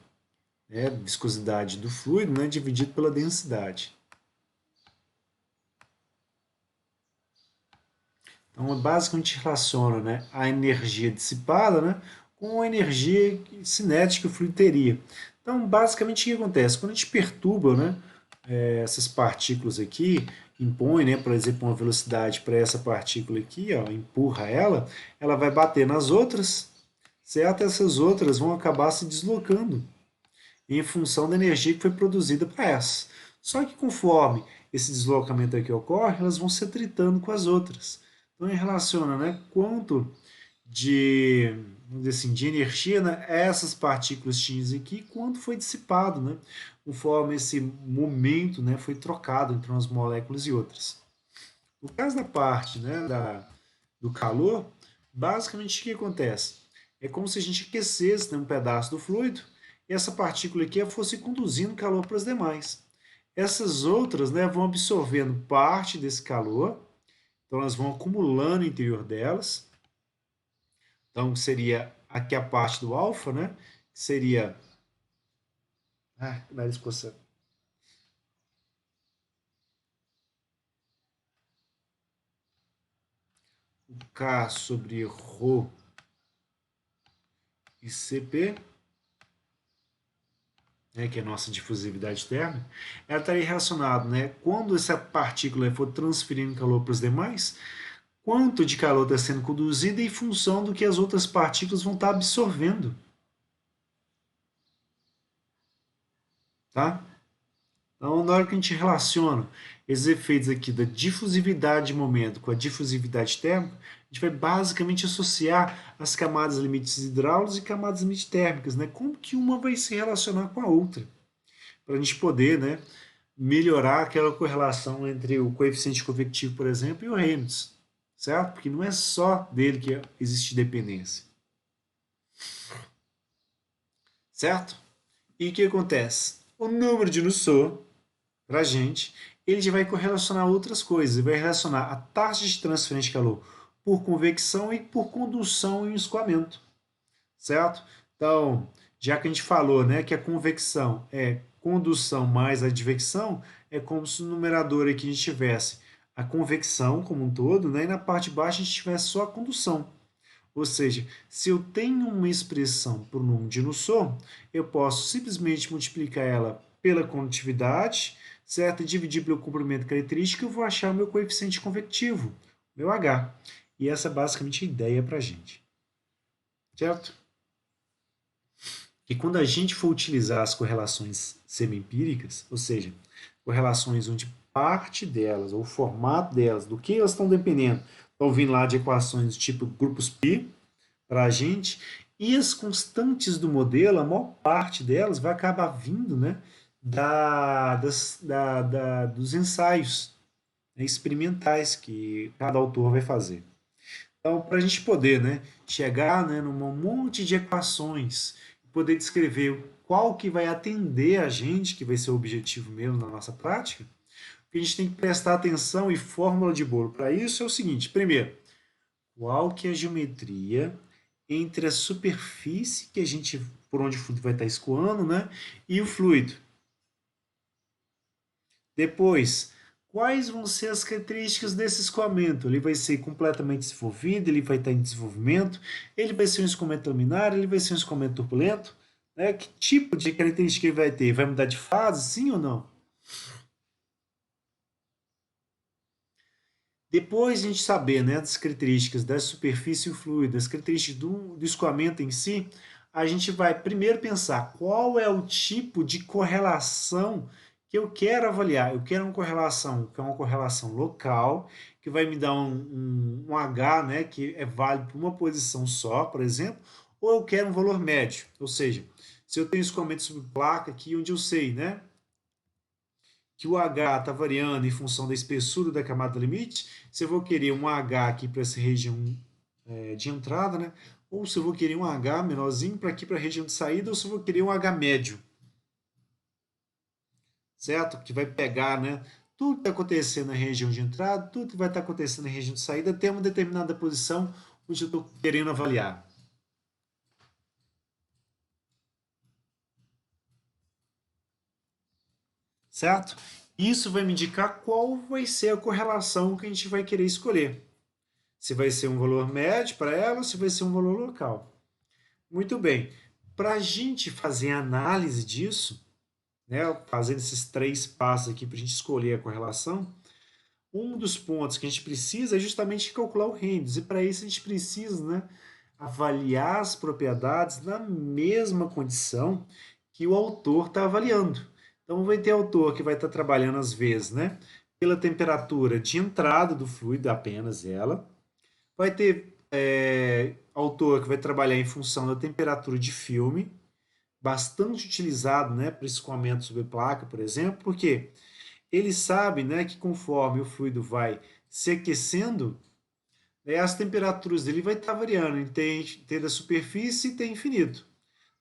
né, viscosidade do fluido, né, dividido pela densidade. Então, basicamente relaciona, né, a energia dissipada, né, com a energia cinética que o fluido teria. Então, basicamente, o que acontece? Quando a gente perturba, né, essas partículas aqui, impõe, né, por exemplo, uma velocidade para essa partícula aqui, ó, empurra ela, ela vai bater nas outras, certo? Essas outras vão acabar se deslocando em função da energia que foi produzida para essas. Só que conforme esse deslocamento aqui ocorre, elas vão se atritando com as outras. Então, ele relaciona, né, quanto de, vamos dizer assim, de energia, né, essas partículas tinham aqui, quanto foi dissipado, né, conforme esse momento, né, foi trocado entre umas moléculas e outras. No caso da parte, né, do calor, basicamente o que acontece? É como se a gente aquecesse, né, um pedaço do fluido e essa partícula aqui fosse conduzindo calor para as demais. Essas outras, né, vão absorvendo parte desse calor, então elas vão acumulando no interior delas. Então seria aqui a parte do alfa, né? Que seria. Ah, nariz coçando. O K sobre Rho e Cp, né, que é a nossa difusividade térmica, ela estaria relacionada, né? Quando essa partícula for transferindo calor para os demais, quanto de calor está sendo conduzido em função do que as outras partículas vão estar absorvendo, tá? Então, na hora que a gente relaciona esses efeitos aqui da difusividade de momento com a difusividade térmica, a gente vai basicamente associar as camadas limites hidráulicas e camadas limites térmicas, né? Como que uma vai se relacionar com a outra, para a gente poder, né, melhorar aquela correlação entre o coeficiente convectivo, por exemplo, e o Reynolds, certo? Porque não é só dele que existe dependência, certo? E o que acontece? O número de Nusselt para a gente, ele já vai correlacionar outras coisas. Ele vai relacionar a taxa de transferência de calor por convecção e por condução e escoamento, certo? Então, já que a gente falou, né, que a convecção é condução mais a advecção, é como se no numerador aqui a gente tivesse a convecção como um todo, né, e na parte de baixo a gente tivesse só a condução. Ou seja, se eu tenho uma expressão para o número de Nusselt, eu posso simplesmente multiplicar ela pela condutividade, certo? E dividir pelo comprimento característico, eu vou achar o meu coeficiente convectivo, meu H. E essa é basicamente a ideia para a gente, certo? Que quando a gente for utilizar as correlações semi-empíricas, ou seja, correlações onde parte delas, ou o formato delas, do que elas estão dependendo, estão vindo lá de equações do tipo grupos π, para a gente. E as constantes do modelo, a maior parte delas vai acabar vindo, né, dos ensaios, né, experimentais que cada autor vai fazer. Então, para a gente poder, né, chegar, né, num monte de equações, poder descrever qual que vai atender a gente, que vai ser o objetivo mesmo na nossa prática, o que a gente tem que prestar atenção e fórmula de bolo para isso é o seguinte: primeiro, qual que é a geometria entre a superfície que a gente, por onde o fluido vai estar escoando, né, e o fluido. Depois, quais vão ser as características desse escoamento? Ele vai ser completamente desenvolvido, ele vai estar em desenvolvimento, ele vai ser um escoamento laminar, ele vai ser um escoamento turbulento, né? Que tipo de característica ele vai ter? Vai mudar de fase, sim ou não? Depois de a gente saber, né, das características da superfície e o fluido, das características do escoamento em si, a gente vai primeiro pensar qual é o tipo de correlação que eu quero avaliar. Eu quero uma correlação que é uma correlação local, que vai me dar um H, né, que é válido para uma posição só, por exemplo, ou eu quero um valor médio. Ou seja, se eu tenho escoamento sobre placa aqui, onde eu sei, né, que o H está variando em função da espessura da camada limite, se eu vou querer um H aqui para essa região de entrada, né? Ou se eu vou querer um H menorzinho para aqui para a região de saída, ou se eu vou querer um H médio, certo? Que vai pegar, né? Tudo que está acontecendo na região de entrada, tudo que vai estar acontecendo na região de saída, até uma determinada posição onde eu estou querendo avaliar. certo? Isso vai me indicar qual vai ser a correlação que a gente vai querer escolher. Se vai ser um valor médio para ela ou se vai ser um valor local. Muito bem. Para a gente fazer a análise disso, né, fazendo esses três passos aqui para a gente escolher a correlação, um dos pontos que a gente precisa é justamente calcular o Rendes. E para isso a gente precisa, né, avaliar as propriedades na mesma condição que o autor está avaliando. Então vai ter autor que vai estar trabalhando às vezes, né, pela temperatura de entrada do fluido, apenas ela. Vai ter autor que vai trabalhar em função da temperatura de filme, bastante utilizado, né, para escoamento sobre placa, por exemplo, porque ele sabe, né, que conforme o fluido vai se aquecendo, as temperaturas dele vai estar variando. Ele tem da superfície e tem infinito.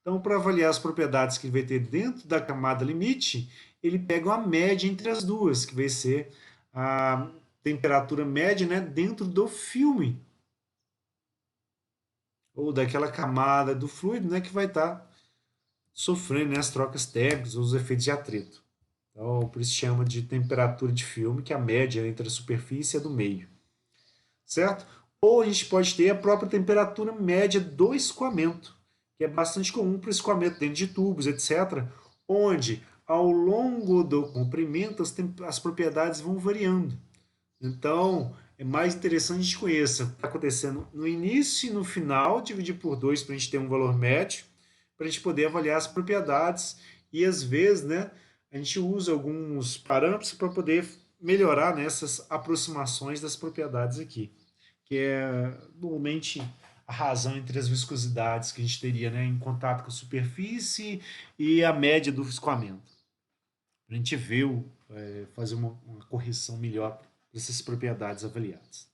Então, para avaliar as propriedades que ele vai ter dentro da camada limite, ele pega uma média entre as duas, que vai ser a temperatura média, né, dentro do filme, ou daquela camada do fluido, né, que vai estar sofrendo, né, as trocas térmicas, os efeitos de atrito. Então, por isso chama de temperatura de filme, que é a média entre a superfície e a do meio, certo? Ou a gente pode ter a própria temperatura média do escoamento, que é bastante comum para o escoamento dentro de tubos, etc., onde ao longo do comprimento as propriedades vão variando. Então, é mais interessante a gente conhecer o que está acontecendo no início e no final, dividir por dois para a gente ter um valor médio, para a gente poder avaliar as propriedades. E às vezes, né, a gente usa alguns parâmetros para poder melhorar nessas aproximações das propriedades aqui, que é normalmente a razão entre as viscosidades que a gente teria, né, em contato com a superfície e a média do escoamento. Para a gente ver, fazer uma correção melhor dessas propriedades avaliadas.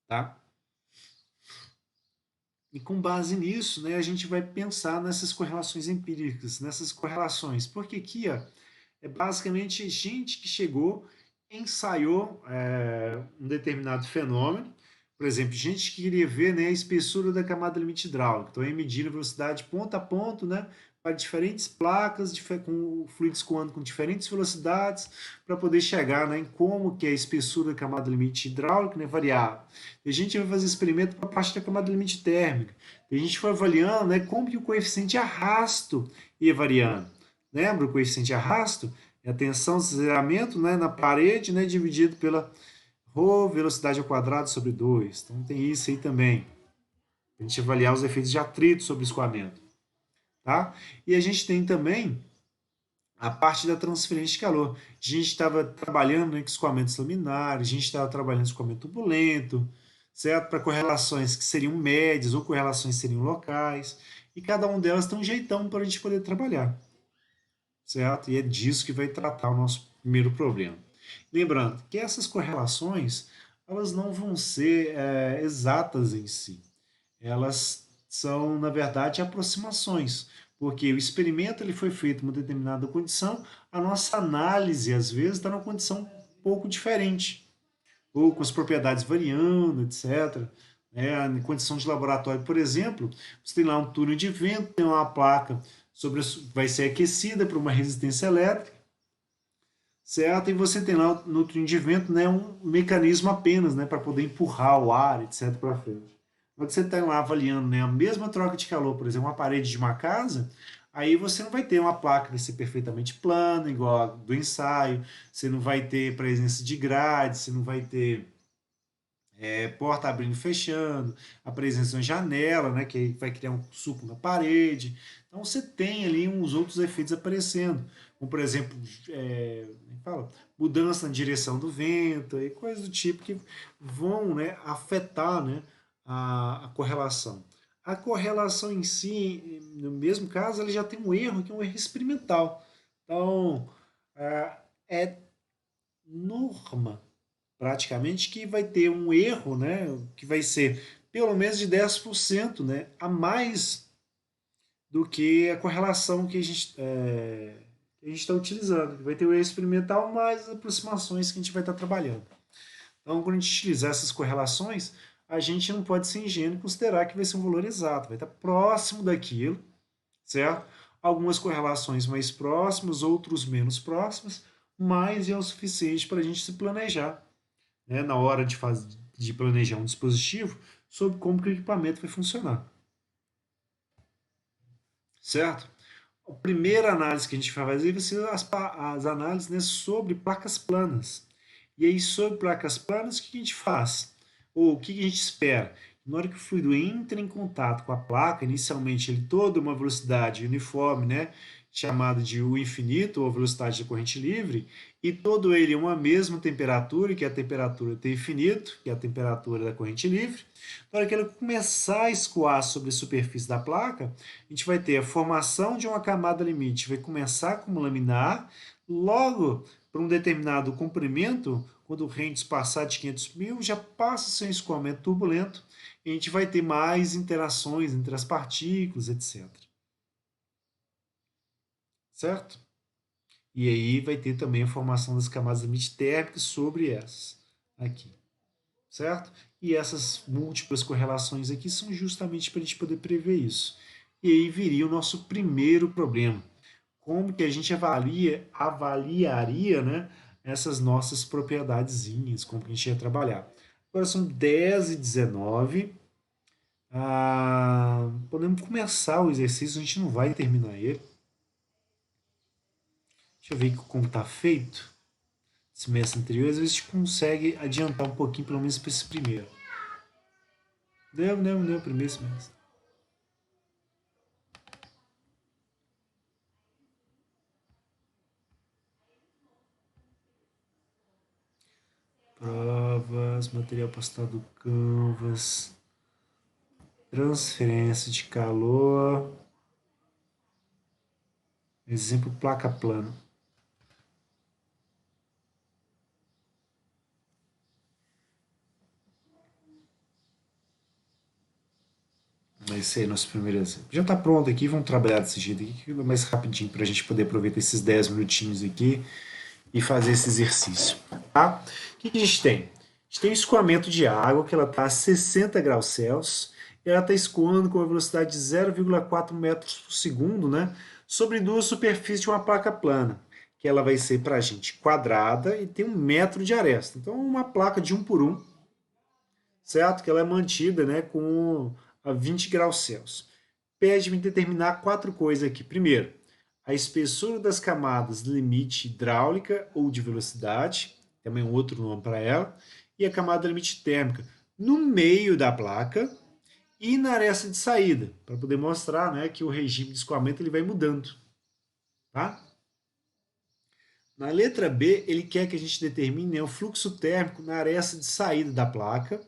Tá? E com base nisso, né, a gente vai pensar nessas correlações empíricas, nessas correlações. Porque aqui é basicamente gente que chegou, ensaiou um determinado fenômeno. Por exemplo, gente que queria ver, né, a espessura da camada limite hidráulica. Então, aí medindo a velocidade ponto a ponto, né, para diferentes placas, com o fluido escoando com diferentes velocidades, para poder chegar, né, em como que é a espessura da camada limite hidráulica, né, variável. E a gente vai fazer experimento para a parte da camada limite térmica. E a gente foi avaliando, né, como que o coeficiente de arrasto ia variando. Lembra o coeficiente de arrasto? É a tensão de deslizamento, né, na parede, né, dividido pela ρ velocidade ao quadrado sobre 2. Então tem isso aí também. A gente avaliar os efeitos de atrito sobre o escoamento. Tá? E a gente tem também a parte da transferência de calor. A gente estava trabalhando, né, com escoamentos laminares, a gente estava trabalhando com escoamento turbulento, certo? Para correlações que seriam médias ou correlações que seriam locais. E cada uma delas tem um jeitão para a gente poder trabalhar, certo? E é disso que vai tratar o nosso primeiro problema. Lembrando que essas correlações, elas não vão ser exatas em si. Elas são, na verdade, aproximações, porque o experimento ele foi feito em uma determinada condição, a nossa análise, às vezes, está numa condição um pouco diferente, ou com as propriedades variando, etc. Em condição de laboratório, por exemplo, você tem lá um túnel de vento, tem uma placa vai ser aquecida por uma resistência elétrica, certo? E você tem lá no túnel de vento, né, um mecanismo apenas, né, para poder empurrar o ar, etc, para frente. Quando você está lá avaliando, né, a mesma troca de calor, por exemplo, uma parede de uma casa, aí você não vai ter uma placa que vai ser perfeitamente plana, igual a do ensaio, você não vai ter presença de grade, você não vai ter porta abrindo e fechando, a presença de uma janela, né, que vai criar um suco na parede. Então você tem ali uns outros efeitos aparecendo, como por exemplo, fala, mudança na direção do vento e coisas do tipo que vão, né, afetar, né, a correlação. A correlação em si, no mesmo caso, ele já tem um erro, que é um erro experimental. Então, é norma praticamente que vai ter um erro, né, que vai ser pelo menos de 10%, né, a mais do que a correlação que a gente está utilizando. Vai ter o erro experimental mais as aproximações que a gente vai estar trabalhando. Então, quando a gente utilizar essas correlações, a gente não pode ser ingênuo e considerar que vai ser um valor exato, vai estar próximo daquilo, certo? algumas correlações mais próximas, outros menos próximas, mas é o suficiente para a gente se planejar, né, na hora de planejar um dispositivo sobre como que o equipamento vai funcionar, certo? A primeira análise que a gente vai fazer vai ser as análises, né, sobre placas planas. E aí, sobre placas planas, o que a gente faz? Ou o que a gente espera? Na hora que o fluido entra em contato com a placa, inicialmente ele toda uma velocidade uniforme, né, chamada de U infinito, ou velocidade da corrente livre, e todo ele uma mesma temperatura, que é a temperatura T infinito, que é a temperatura da corrente livre. Na hora que ele começar a escoar sobre a superfície da placa, a gente vai ter a formação de uma camada limite, vai começar como laminar, logo para um determinado comprimento, quando o Rentz passar de 500 mil, já passa a ser um escoamento turbulento, e a gente vai ter mais interações entre as partículas, etc. Certo? E aí vai ter também a formação das camadas limite térmicas sobre essas aqui. Certo? E essas múltiplas correlações aqui são justamente para a gente poder prever isso. E aí viria o nosso primeiro problema. Como que a gente avaliaria, né, essas nossas propriedadezinhas, como que a gente ia trabalhar. Agora são 10h19. Podemos começar o exercício, a gente não vai terminar ele. Deixa eu ver como está feito. Semestre anterior, às vezes a gente consegue adiantar um pouquinho, pelo menos para esse primeiro. Não, primeiro semestre. Provas, material postado do Canvas, transferência de calor, exemplo placa plana. Esse aí é nosso primeiro exemplo. Já está pronto aqui, vamos trabalhar desse jeito aqui, que é mais rapidinho para a gente poder aproveitar esses 10 minutinhos aqui e fazer esse exercício. Tá? O que a gente tem? A gente tem um escoamento de água, que ela está a 60 graus Celsius, e ela está escoando com uma velocidade de 0,4 metros por segundo, né, sobre duas superfícies de uma placa plana, que ela vai ser para a gente quadrada e tem 1 metro de aresta. Então, uma placa de 1 por 1, certo? Que ela é mantida, né, com a 20 graus Celsius. Pede-me determinar 4 coisas aqui. Primeiro, a espessura das camadas limite hidráulica ou de velocidade, também um outro nome para ela, e a camada limite térmica no meio da placa e na aresta de saída, para poder mostrar, né, que o regime de escoamento ele vai mudando. Tá? Na letra B, ele quer que a gente determine, né, o fluxo térmico na aresta de saída da placa.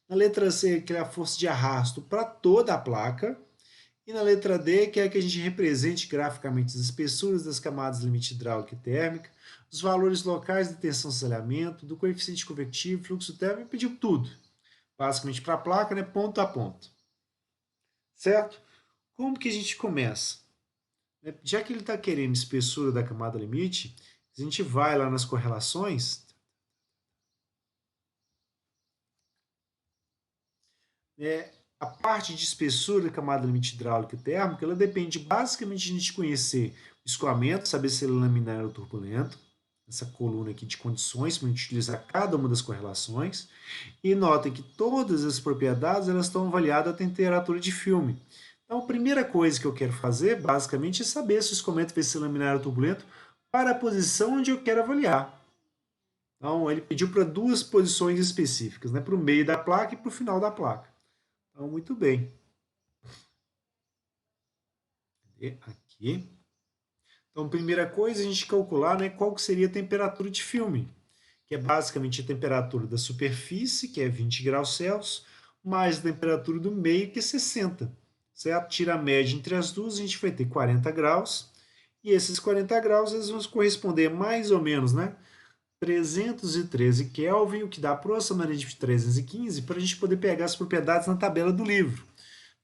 Na letra C, que é a força de arrasto para toda a placa. E na letra D, que é que a gente represente graficamente as espessuras das camadas limite hidráulica e térmica, os valores locais de tensão e salhamento, do coeficiente convectivo, fluxo térmico, pediu tudo. Basicamente para a placa, né, ponto a ponto. Certo? Como que a gente começa? Já que ele está querendo espessura da camada limite, a gente vai lá nas correlações, né, a parte de espessura da camada limite hidráulica e térmica, ela depende basicamente de a gente conhecer o escoamento, saber se ele é laminar ou turbulento, essa coluna aqui de condições, para a gente utilizar cada uma das correlações. E notem que todas as propriedades elas estão avaliadas à temperatura de filme. Então, a primeira coisa que eu quero fazer, basicamente, é saber se o escoamento vai ser laminar ou turbulento para a posição onde eu quero avaliar. Então, ele pediu para duas posições específicas, né? Para o meio da placa e para o final da placa. Então, muito bem. Aqui. Então, primeira coisa, a gente calcular, né, qual que seria a temperatura de filme, que é basicamente a temperatura da superfície, que é 20 graus Celsius, mais a temperatura do meio, que é 60. Certo? Tira a média entre as duas, a gente vai ter 40 graus. E esses 40 graus eles vão corresponder mais ou menos, né, 313 Kelvin, o que dá aproximadamente 315, para a gente poder pegar as propriedades na tabela do livro.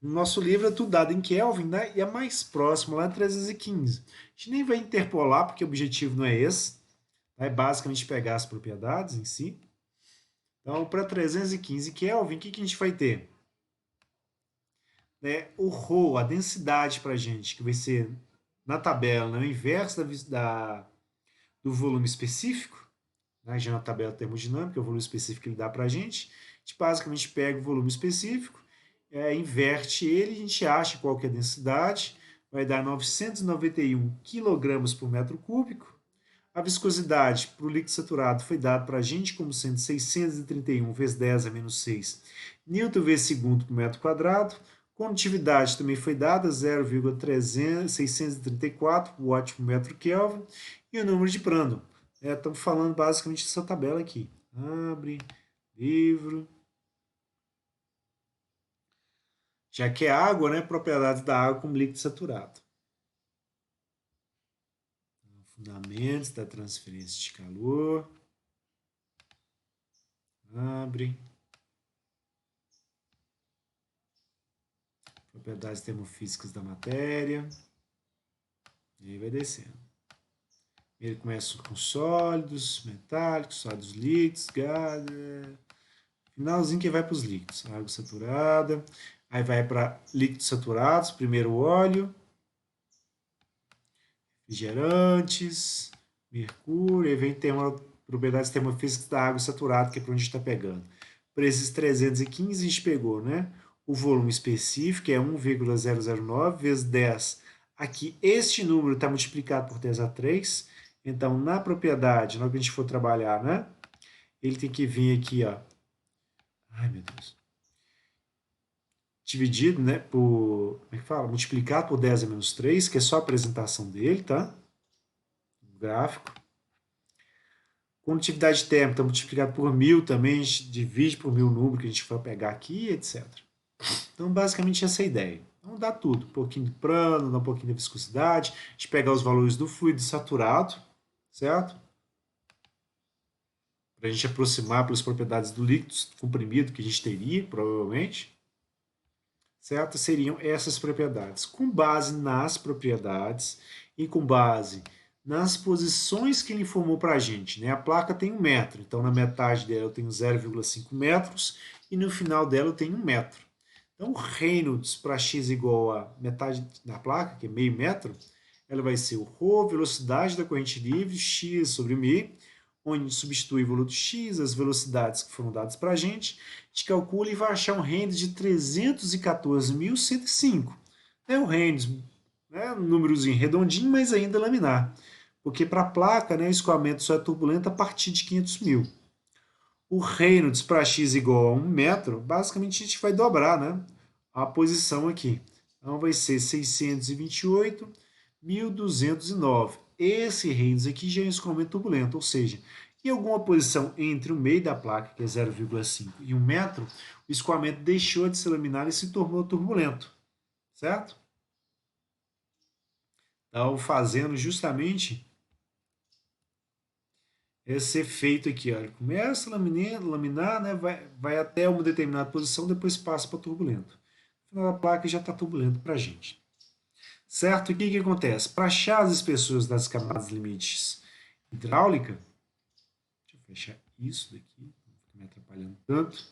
No nosso livro é tudo dado em Kelvin, né? E é mais próximo lá, 315. A gente nem vai interpolar, porque o objetivo não é esse. Tá? É basicamente pegar as propriedades em si. Então, para 315 Kelvin, o que a gente vai ter? Né? O ρ, a densidade para a gente, que vai ser na tabela, né, o inverso do volume específico, né, já na tabela termodinâmica, o volume específico que ele dá para a gente basicamente pega o volume específico, inverte ele, a gente acha qual que é a densidade, vai dar 991 kg por metro cúbico. A viscosidade para o líquido saturado foi dado para a gente como sendo 631 vezes 10 a menos 6 newton vezes segundo por metro quadrado. Condutividade também foi dada, 0,634 watt por metro Kelvin. E o número de Prandtl. Estamos falando basicamente dessa tabela aqui. Abre, livro. Já que é água, né? Propriedades da água como líquido saturado. Fundamentos da transferência de calor. Abre. Propriedades termofísicas da matéria. E aí vai descendo. Ele começa com sólidos, metálicos, sólidos líquidos, gás. Finalzinho que vai para os líquidos. Água saturada. Aí vai para líquidos saturados. Primeiro óleo. Refrigerantes. Mercúrio. Aí vem propriedades termofísicas da água saturada, que é para onde a gente está pegando. Para esses 315 a gente pegou, né? O volume específico é 1,009 vezes 10. Aqui, este número está multiplicado por 10 a 3. Então, na propriedade, na hora que a gente for trabalhar, né? Ele tem que vir aqui, ó. Ai, meu Deus. Dividido, né? Por. Como é que fala? Multiplicado por 10 a menos 3, que é só a apresentação dele, tá? O gráfico. Condutividade térmica está multiplicado por 1000 também, a gente divide por 1000 o número que a gente for pegar aqui, etc. Então, basicamente, essa é a ideia. Então, dá tudo. Um pouquinho de prano, dá um pouquinho de viscosidade, a gente pegar os valores do fluido saturado, certo? Para a gente aproximar pelas propriedades do líquido comprimido que a gente teria, provavelmente. Certo? Seriam essas propriedades. Com base nas propriedades e com base nas posições que ele informou para a gente. Né? A placa tem 1 metro, então na metade dela eu tenho 0,5 metros e no final dela eu tenho 1 metro. Então, o Reynolds para x igual a metade da placa, que é meio metro, ela vai ser o ρ, velocidade da corrente livre, x sobre μ, onde substitui o voluto x, as velocidades que foram dadas para a gente calcula e vai achar um Reynolds de 314.105. É um Reynolds, né, um númerozinho redondinho, mas ainda laminar. Porque para a placa, né, o escoamento só é turbulento a partir de 500 mil. O Reynolds para x igual a 1 metro, basicamente a gente vai dobrar, né, a posição aqui. Então vai ser 628.209. Esse Reynolds aqui já é um escoamento turbulento, ou seja, em alguma posição entre o meio da placa, que é 0,5, e 1 metro, o escoamento deixou de ser laminar e se tornou turbulento, certo? Então, fazendo justamente esse efeito aqui, ó. Ele começa a laminar, né, vai até uma determinada posição, depois passa para turbulento. No final da placa já está turbulento para a gente. Certo? E o que acontece? Para achar as espessuras das camadas limites hidráulica, deixa eu fechar isso daqui, não fica me atrapalhando tanto.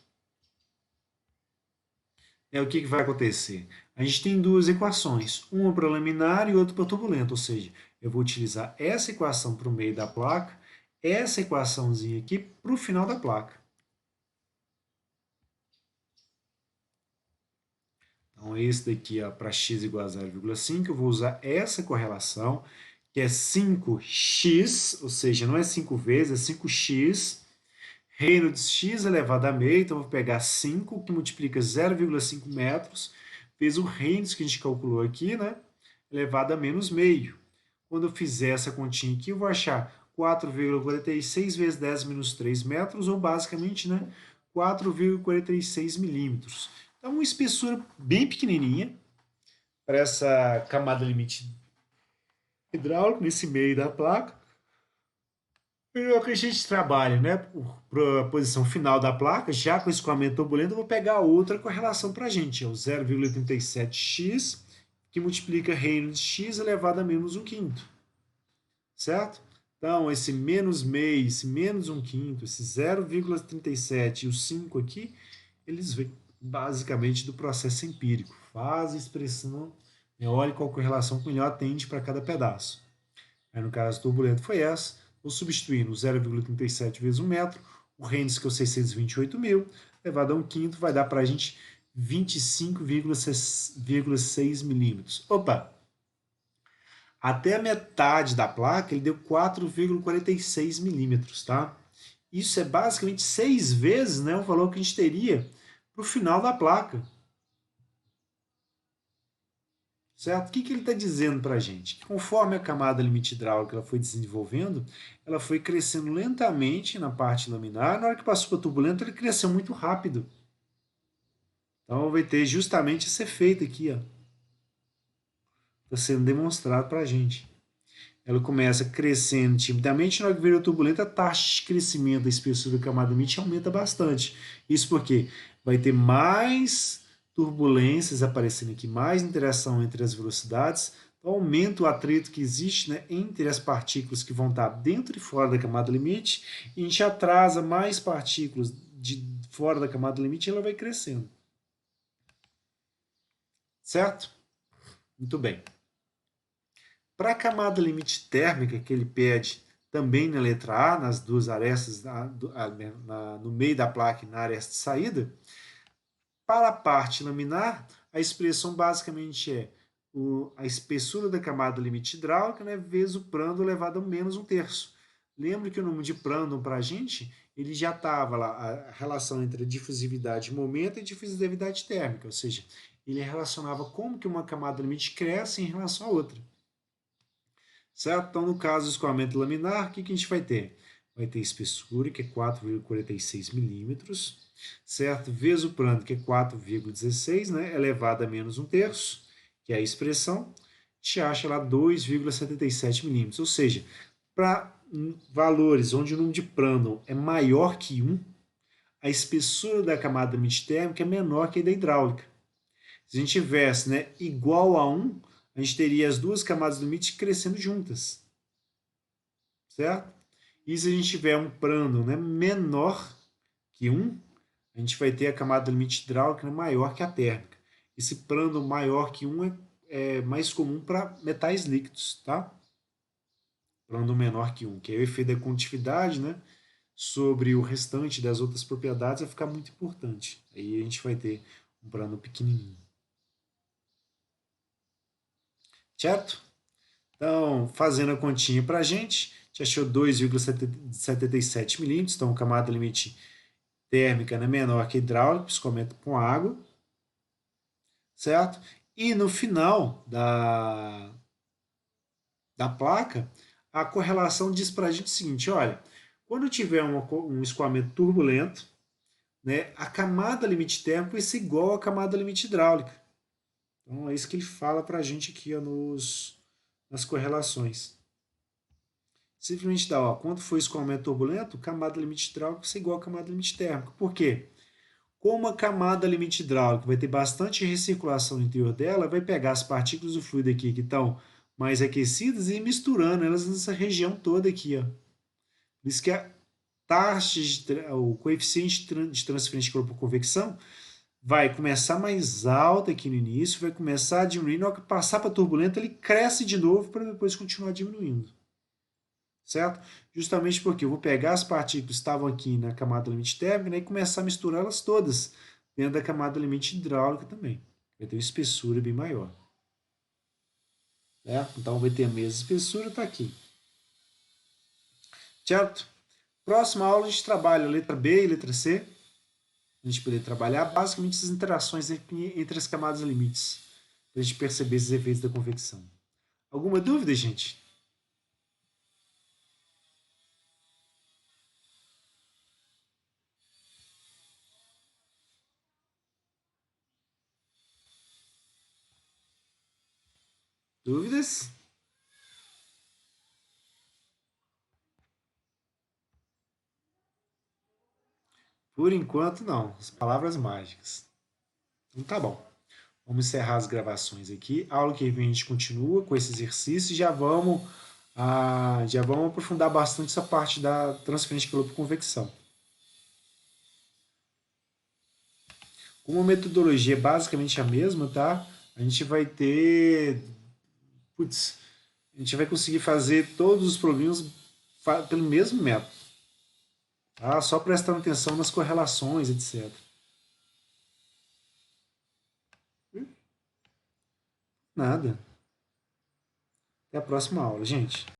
O que vai acontecer? A gente tem duas equações, uma para laminar e outra para turbulento, ou seja, eu vou utilizar essa equação para o meio da placa, essa equaçãozinha aqui para o final da placa. Então, esse daqui para x igual a 0,5, eu vou usar essa correlação, que é 5x, ou seja, não é 5 vezes, é 5x, Reynolds x elevado a meio, então eu vou pegar 5, que multiplica 0,5 metros, vezes o Reynolds que a gente calculou aqui, né, elevado a menos meio. Quando eu fizer essa continha aqui, eu vou achar 4,46 vezes 10 menos 3 metros, ou basicamente, né, 4,46 milímetros. Então, uma espessura bem pequenininha para essa camada limite hidráulica, nesse meio da placa. E o que a gente trabalha, né, para a posição final da placa, já com escoamento turbulento, eu vou pegar outra correlação para a gente, é o 0,37x, que multiplica Reynolds x elevado a menos 1/5, certo? Então, esse menos meio, esse menos 1/5, esse 0,37 e o 5 aqui, eles vêm basicamente do processo empírico. Faz a expressão Olhe qual correlação que melhor atende para cada pedaço. Aí, no caso turbulento foi essa. Vou substituindo 0,37 vezes 1 metro, o Rennes, que é o 628 mil, elevado a 1 quinto, vai dar para a gente 25,6 milímetros. Opa! Até a metade da placa ele deu 4,46 milímetros, tá? Isso é basicamente 6 vezes, né, o valor que a gente teria para o final da placa. Certo? O que ele está dizendo para a gente? Que conforme a camada limite hidráulica ela foi desenvolvendo, ela foi crescendo lentamente na parte laminar. Na hora que passou para turbulento, ele cresceu muito rápido. Então vai ter justamente esse efeito aqui, ó. Está sendo demonstrado para a gente. Ela começa crescendo timidamente, na hora que vira turbulenta, a taxa de crescimento da espessura da camada limite aumenta bastante. Isso porque vai ter mais turbulências aparecendo aqui, mais interação entre as velocidades, então aumenta o atrito que existe, né, entre as partículas que vão estar dentro e fora da camada limite, e a gente atrasa mais partículas de fora da camada limite e ela vai crescendo. Certo? Muito bem. Para a camada limite térmica que ele pede também na letra A, nas duas arestas no meio da placa e na aresta de saída, para a parte laminar, a expressão basicamente é a espessura da camada limite hidráulica, né, vezes o Prandtl elevado a menos um terço. Lembra que o número de Prandtl para a gente, ele já estava lá, a relação entre a difusividade de momento e difusividade térmica, ou seja, ele relacionava como que uma camada limite cresce em relação à outra. Certo? Então, no caso do escoamento laminar, o que a gente vai ter? Vai ter espessura, que é 4,46 milímetros, certo? Vezes o Prandtl, que é 4,16, né? Elevado a menos um terço, que é a expressão, a gente acha lá 2,77 milímetros. Ou seja, para valores onde o número de Prandtl é maior que 1, a espessura da camada limite térmica é menor que a da hidráulica. Se a gente tivesse, né, igual a 1, a gente teria as duas camadas do limite crescendo juntas. Certo? E se a gente tiver um Prandtl, né, menor que 1, a gente vai ter a camada limite hidráulica, né, maior que a térmica. Esse Prandtl maior que 1 é mais comum para metais líquidos, tá? Prandtl menor que 1, que é o efeito da condutividade, né, sobre o restante das outras propriedades vai ficar muito importante. Aí a gente vai ter um Prandtl pequenininho. Certo? Então, fazendo a continha para a gente achou 2,77 milímetros, então camada limite térmica, né, menor que hidráulica, principalmente com água, certo? E no final da placa, a correlação diz para a gente o seguinte, olha, quando tiver um escoamento turbulento, né, a camada limite térmica vai ser igual à camada limite hidráulica. Então é isso que ele fala para a gente aqui ó, nas correlações. Simplesmente dá, ó, quanto foi escoamento turbulento, camada limite hidráulica vai ser igual a camada limite térmica. Por quê? Como a camada limite hidráulica vai ter bastante recirculação no interior dela, vai pegar as partículas do fluido aqui que estão mais aquecidas e ir misturando elas nessa região toda aqui. Ó. Por isso que a taxa o coeficiente de transferência de calor por convecção vai começar mais alta aqui no início, vai começar a diminuir, na hora que passar para turbulento ele cresce de novo para depois continuar diminuindo. Certo? Justamente porque eu vou pegar as partículas que estavam aqui na camada limite térmica, né, e começar a misturar elas todas dentro da camada limite hidráulica também. Vai ter uma espessura bem maior. Certo? Então vai ter a mesma espessura, está aqui. Certo? Próxima aula a gente trabalha a letra B e a letra C. A gente poder trabalhar basicamente as interações entre as camadas limites. Para a gente perceber esses efeitos da convecção. Alguma dúvida, gente? Dúvidas? Por enquanto, não. As palavras mágicas. Então tá bom. Vamos encerrar as gravações aqui. A aula que vem a gente continua com esse exercício e já vamos aprofundar bastante essa parte da transferência de calor por convecção. Como a metodologia é basicamente a mesma, tá? A gente vai ter. Putz, a gente vai conseguir fazer todos os problemas pelo mesmo método. Tá? Só prestando atenção nas correlações, etc. Nada. Até a próxima aula, gente.